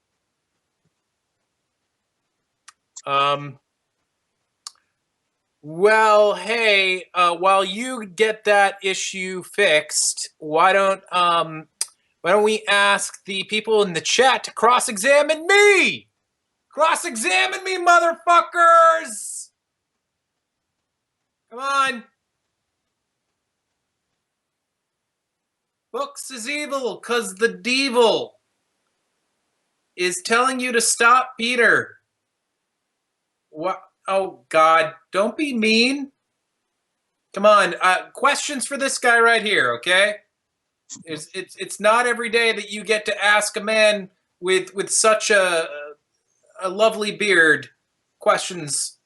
Well, hey, while you get that issue fixed, why don't we ask the people in the chat to cross-examine me? Cross-examine me, motherfuckers! Come on. Books is evil, 'cause the devil is telling you to stop Peter. What? Oh, God. Don't be mean. Come on. Questions for this guy right here, okay? It's not every day that you get to ask a man with such a lovely beard questions.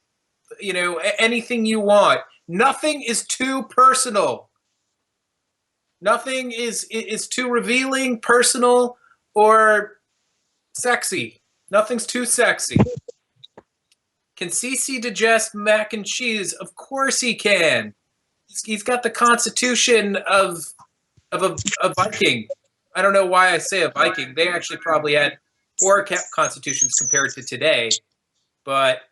You know, anything you want. Nothing is too personal. Nothing is too revealing, personal, or sexy. Nothing's too sexy. Can CC digest mac and cheese? Of course he can. He's got the constitution of a Viking. I don't know why I say a Viking. They actually probably had poor constitutions compared to today. But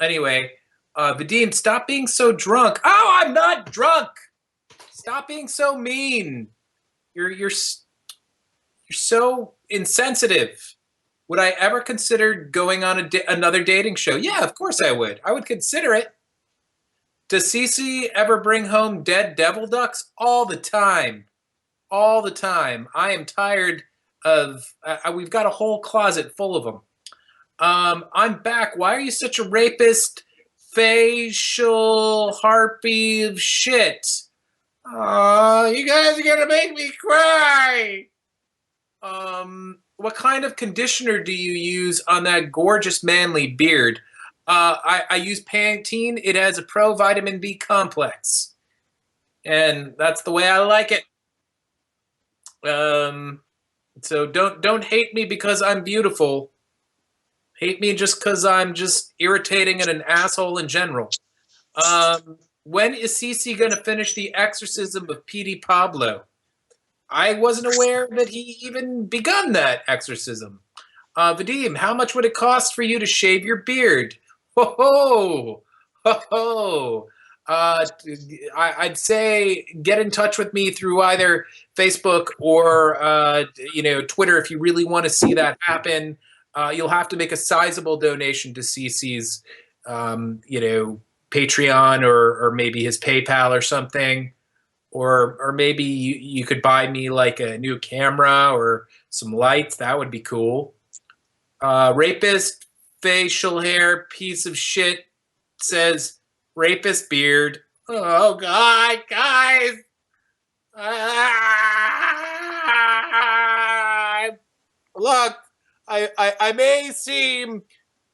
anyway, Vadim, stop being so drunk. Oh, I'm not drunk. Stop being so mean. You're so insensitive. Would I ever consider going on another dating show? Yeah, of course I would. I would consider it. Does Cece ever bring home dead devil ducks? All the time. All the time. I am tired of... we've got a whole closet full of them. I'm back. Why are you such a rapist, facial harpy of shit? Oh, you guys are going to make me cry. What kind of conditioner do you use on that gorgeous manly beard? I use Pantene. It has a pro vitamin B complex, and that's the way I like it. So don't hate me because I'm beautiful. Hate me just because I'm just irritating and an asshole in general. When is Cece gonna finish the exorcism of P.D. Pablo? I wasn't aware that he even begun that exorcism. Vadim, how much would it cost for you to shave your beard? Ho ho! Ho ho! I'd say get in touch with me through either Facebook or Twitter if you really want to see that happen. You'll have to make a sizable donation to CC's Patreon or maybe his PayPal or something. Or maybe you could buy me like a new camera or some lights. That would be cool. Rapist, facial hair, piece of shit, says rapist beard. Oh, God, guys. Look, I may seem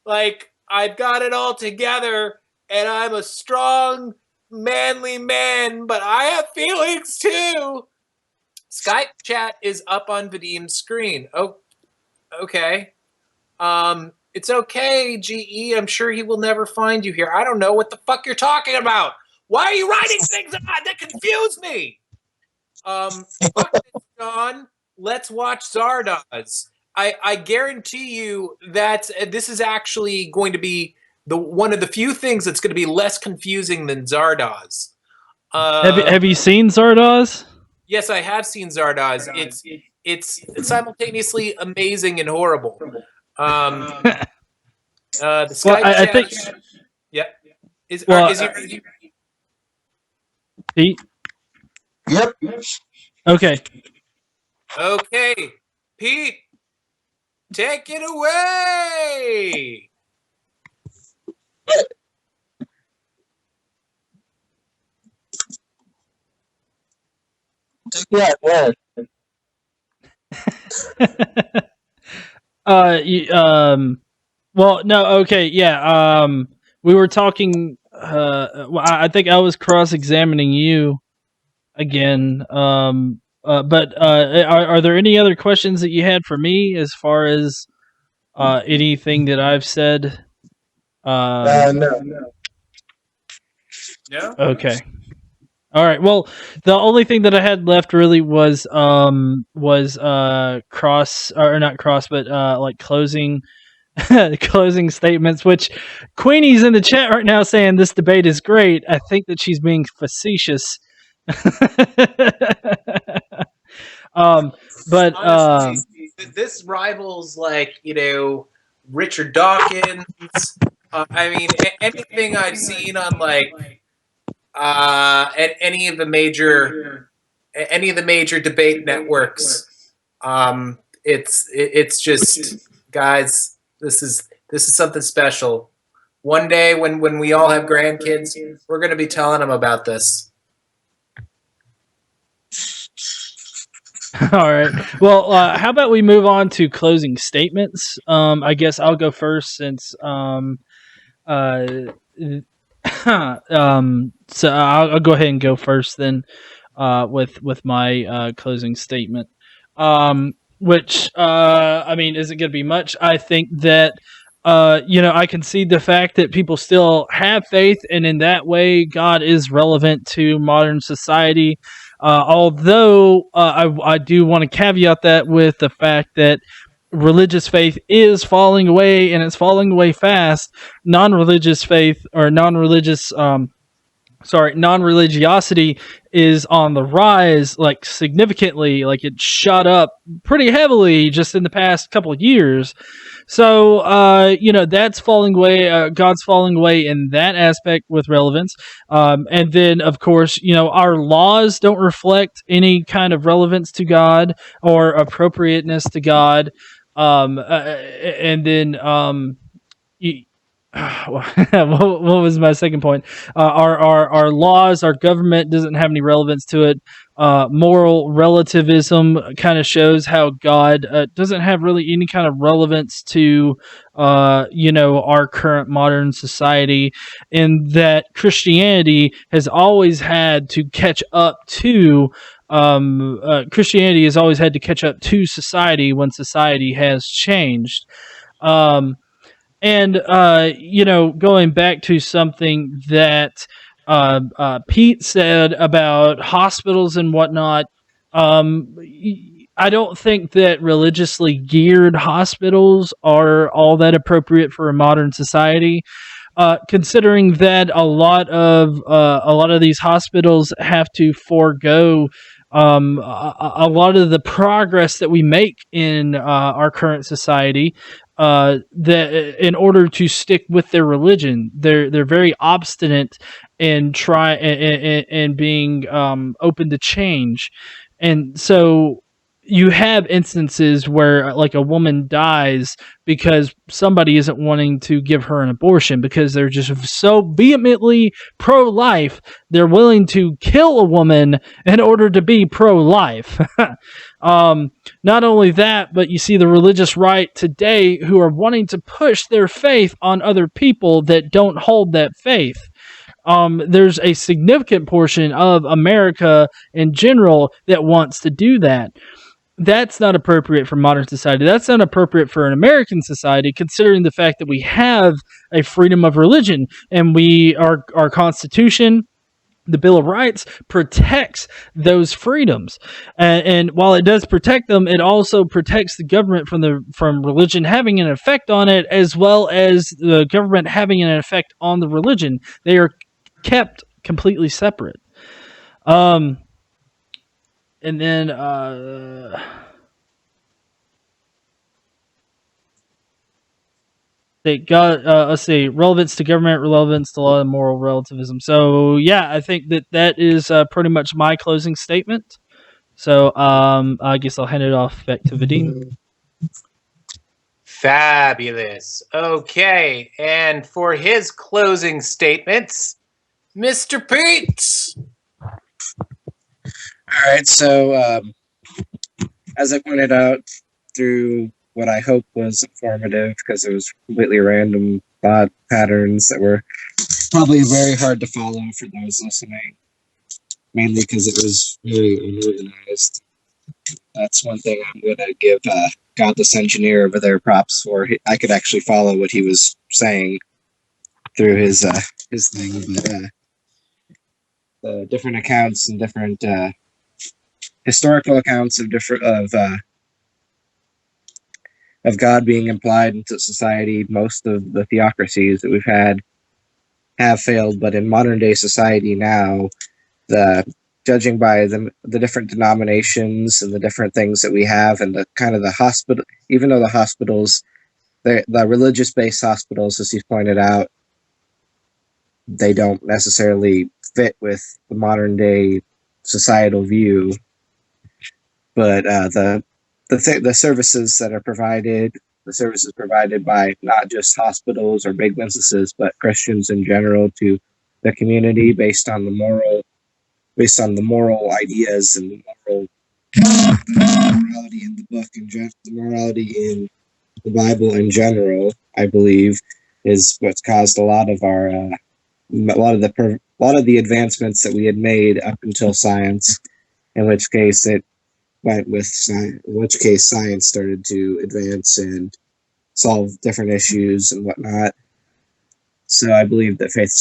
like I've got it all together and I'm a strong, manly man, but I have feelings too. Skype chat is up on Vadim's screen. Oh, okay. It's okay, GE. I'm sure he will never find you here. I don't know what the fuck you're talking about. Why are you writing things that confuse me? Fuck this, John. Let's watch Zardoz. I guarantee you that this is actually going to be one of the few things that's going to be less confusing than Zardoz. Have you seen Zardoz? Yes, I have seen Zardoz. It's simultaneously amazing and horrible. The Skype Well, I chat. think. Yeah. Is he? Pete? Yep. Okay. Okay, Pete, take it away. Yeah. Well, no, okay, yeah. We were talking. Well, I think I was cross-examining you again. But are there any other questions that you had for me as far as anything that I've said? No. No. Okay. All right. Well, the only thing that I had left really was cross or not cross, but like closing closing statements. Which Queenie's in the chat right now saying this debate is great. I think that she's being facetious. But Honestly, this rivals Richard Dawkins. I mean, anything I've seen on at any of the major debate networks. It's just, guys, this is something special. One day when we all have grandkids, we're going to be telling them about this. all right. Well, how about we move on to closing statements? I guess I'll go first since so I'll go ahead and go first then with my closing statement. Which I mean, isn't going to be much. I think that I concede the fact that people still have faith, and in that way, God is relevant to modern society. Although I do want to caveat that with the fact that religious faith is falling away, and it's falling away fast. Non-religious faith or non-religiosity is on the rise, like significantly. Like it shot up pretty heavily just in the past couple of years. So that's falling away. God's falling away in that aspect with relevance. And then of course, our laws don't reflect any kind of relevance to God or appropriateness to God. And then what was my second point? Our laws, our government doesn't have any relevance to it. Moral relativism kind of shows how God doesn't have really any kind of relevance to our current modern society, in that Christianity has always had to catch up to Christianity has always had to catch up to society when society has changed. And going back to something that Pete said about hospitals and whatnot, I don't think that religiously geared hospitals are all that appropriate for a modern society. Considering that a lot of these hospitals have to forego a lot of the progress that we make in our current society, that in order to stick with their religion, they're very obstinate and being open to change, and so you have instances where like a woman dies because somebody isn't wanting to give her an abortion because they're just so vehemently pro-life, they're willing to kill a woman in order to be pro-life. Not only that, but you see the religious right today who are wanting to push their faith on other people that don't hold that faith. There's a significant portion of America in general that wants to do that. That's not appropriate for modern society. That's not appropriate for an American society, considering the fact that we have a freedom of religion, and our Constitution The Bill of Rights protects those freedoms, and while it does protect them, it also protects the government from religion having an effect on it, as well as the government having an effect on the religion. They are kept completely separate. And then let's see, relevance to government, relevance to law, and moral relativism. So yeah, I think that is pretty much my closing statement. So I guess I'll hand it off back to Vadim. Fabulous. Okay, and for his closing statements, Mr. Pete. All right, so as I pointed out through what I hope was informative, because it was completely random thought patterns that were probably very hard to follow for those listening, mainly because it was very unorganized. That's one thing I'm going to give Godless Engineer over there props for. I could actually follow what he was saying through his thing, but the different accounts and different historical accounts of God being implied into society. Most of the theocracies that we've had have failed, but in modern day society now, judging by the different denominations and the different things that we have, and the kind of the hospital, even though the hospitals, the religious based hospitals, as he's pointed out, they don't necessarily fit with the modern day societal view, but the services that are provided, the services provided by not just hospitals or big businesses, but Christians in general to the community based on the moral ideas and the morality in the book and the morality in the Bible in general, I believe, is what's caused a lot of the advancements that we had made up until science. In which case it went with science. In which case science started to advance and solve different issues and whatnot. So I believe that faith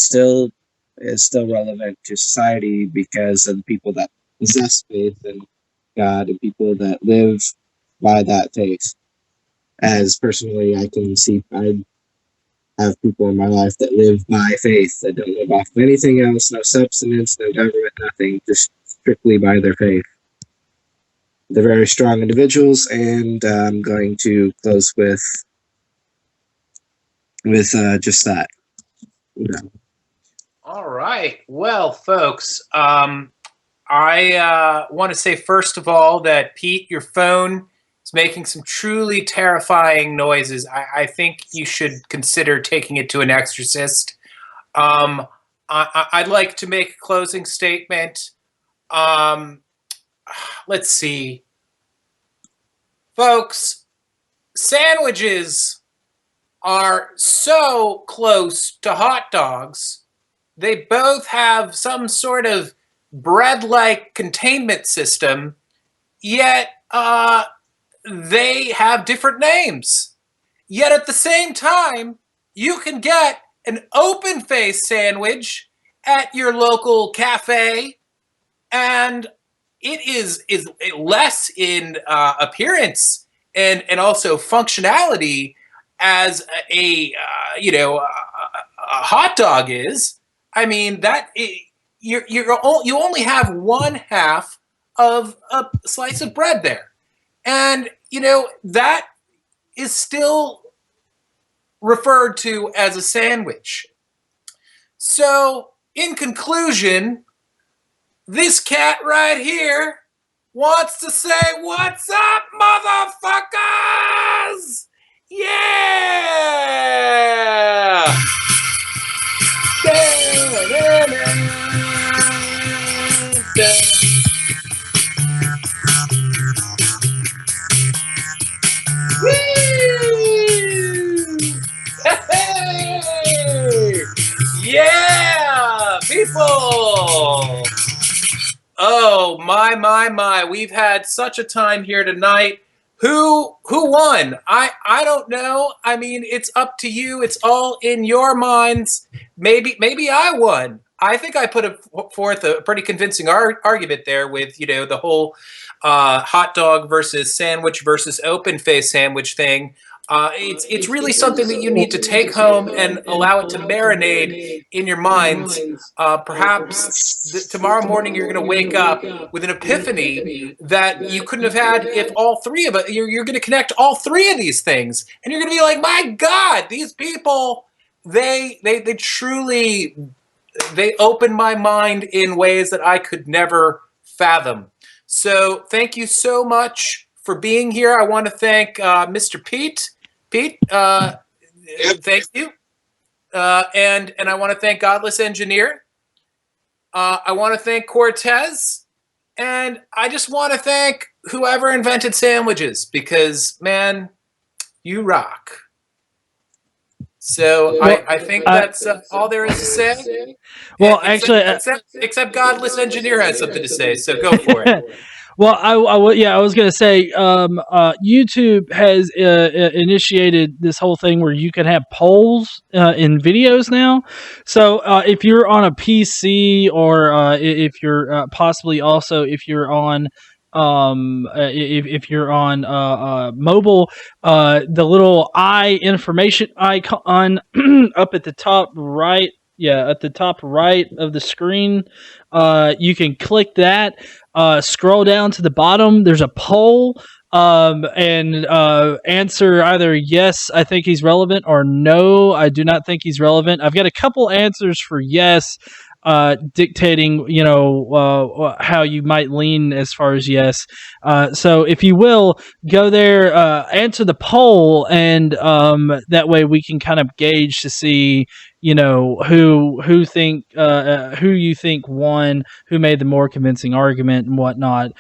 is still relevant to society because of the people that possess faith in God and people that live by that faith. As personally, I have people in my life that live by faith, that don't live off of anything else, no substance, no government, nothing, just strictly by their faith. They're very strong individuals, and I'm going to close with just that. Yeah. All right. Well, folks, I want to say, first of all, that Pete, your phone is making some truly terrifying noises. I think you should consider taking it to an exorcist. I'd like to make a closing statement. Let's see. Folks, sandwiches are so close to hot dogs. They both have some sort of bread-like containment system, yet they have different names. Yet at the same time, you can get an open-faced sandwich at your local cafe, and it is less in appearance and also functionality as a hot dog is. I mean, you only have one half of a slice of bread there, and that is still referred to as a sandwich. So, in conclusion, this cat right here wants to say, "What's up, motherfuckers? Yeah!" Yeah, people. Oh, my. We've had such a time here tonight. Who won? I don't know. I mean, it's up to you. It's all in your minds. Maybe I won. I think I put forth a pretty convincing argument there with, the whole hot dog versus sandwich versus open face sandwich thing. It's really something that you need to take home and allow it to marinate in your minds. Perhaps tomorrow morning you're going to wake up with an epiphany that you couldn't have had if all three of it. You're going to connect all three of these things, and you're going to be like, my God, these people, they truly, they open my mind in ways that I could never fathom. So thank you so much for being here. I want to thank Mr. Pete. Pete, thank you. And I want to thank Godless Engineer. I want to thank Cortez. And I just want to thank whoever invented sandwiches, because, man, you rock. So I think that's all there is to say. Well, actually, except Godless Engineer has something to say, so go for it. Well, I was going to say, YouTube has initiated this whole thing where you can have polls in videos now. So if you're on a PC, or if you're possibly also if you're on if you're on mobile, the little eye information icon up at the top right. Yeah, at the top right of the screen, you can click that. Scroll down to the bottom. There's a poll, and answer either yes, I think he's relevant, or no, I do not think he's relevant. I've got a couple answers for yes, dictating, how you might lean as far as yes. So if you will, go there, answer the poll, and that way we can kind of gauge to see, who you think won, who made the more convincing argument and whatnot.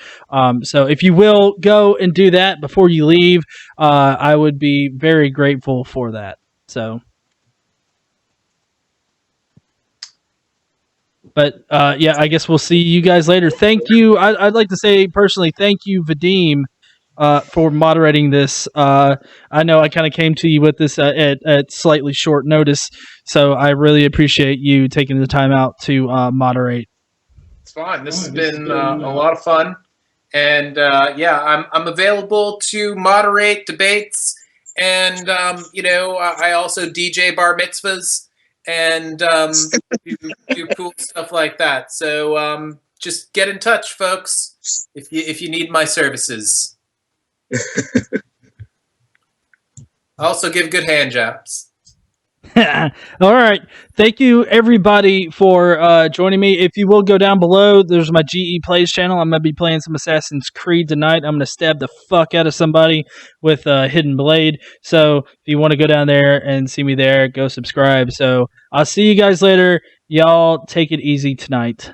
So if you will go and do that before you leave, I would be very grateful for that. So, but yeah, I guess we'll see you guys later. Thank you. I'd like to say personally, thank you, Vadim, for moderating this. I know I kind of came to you with this at slightly short notice, so I really appreciate you taking the time out to moderate. It's fine. This has been a lot of fun, and yeah, I'm available to moderate debates, and I also DJ bar mitzvahs and do cool stuff like that. So just get in touch, folks, if you need my services. I also give good hand jobs. All right. Thank you, everybody, for joining me. If you will go down below, there's my GE Plays channel. I'm going to be playing some Assassin's Creed tonight. I'm going to stab the fuck out of somebody with a hidden blade. So if you want to go down there and see me there, go subscribe. So I'll see you guys later. Y'all take it easy tonight.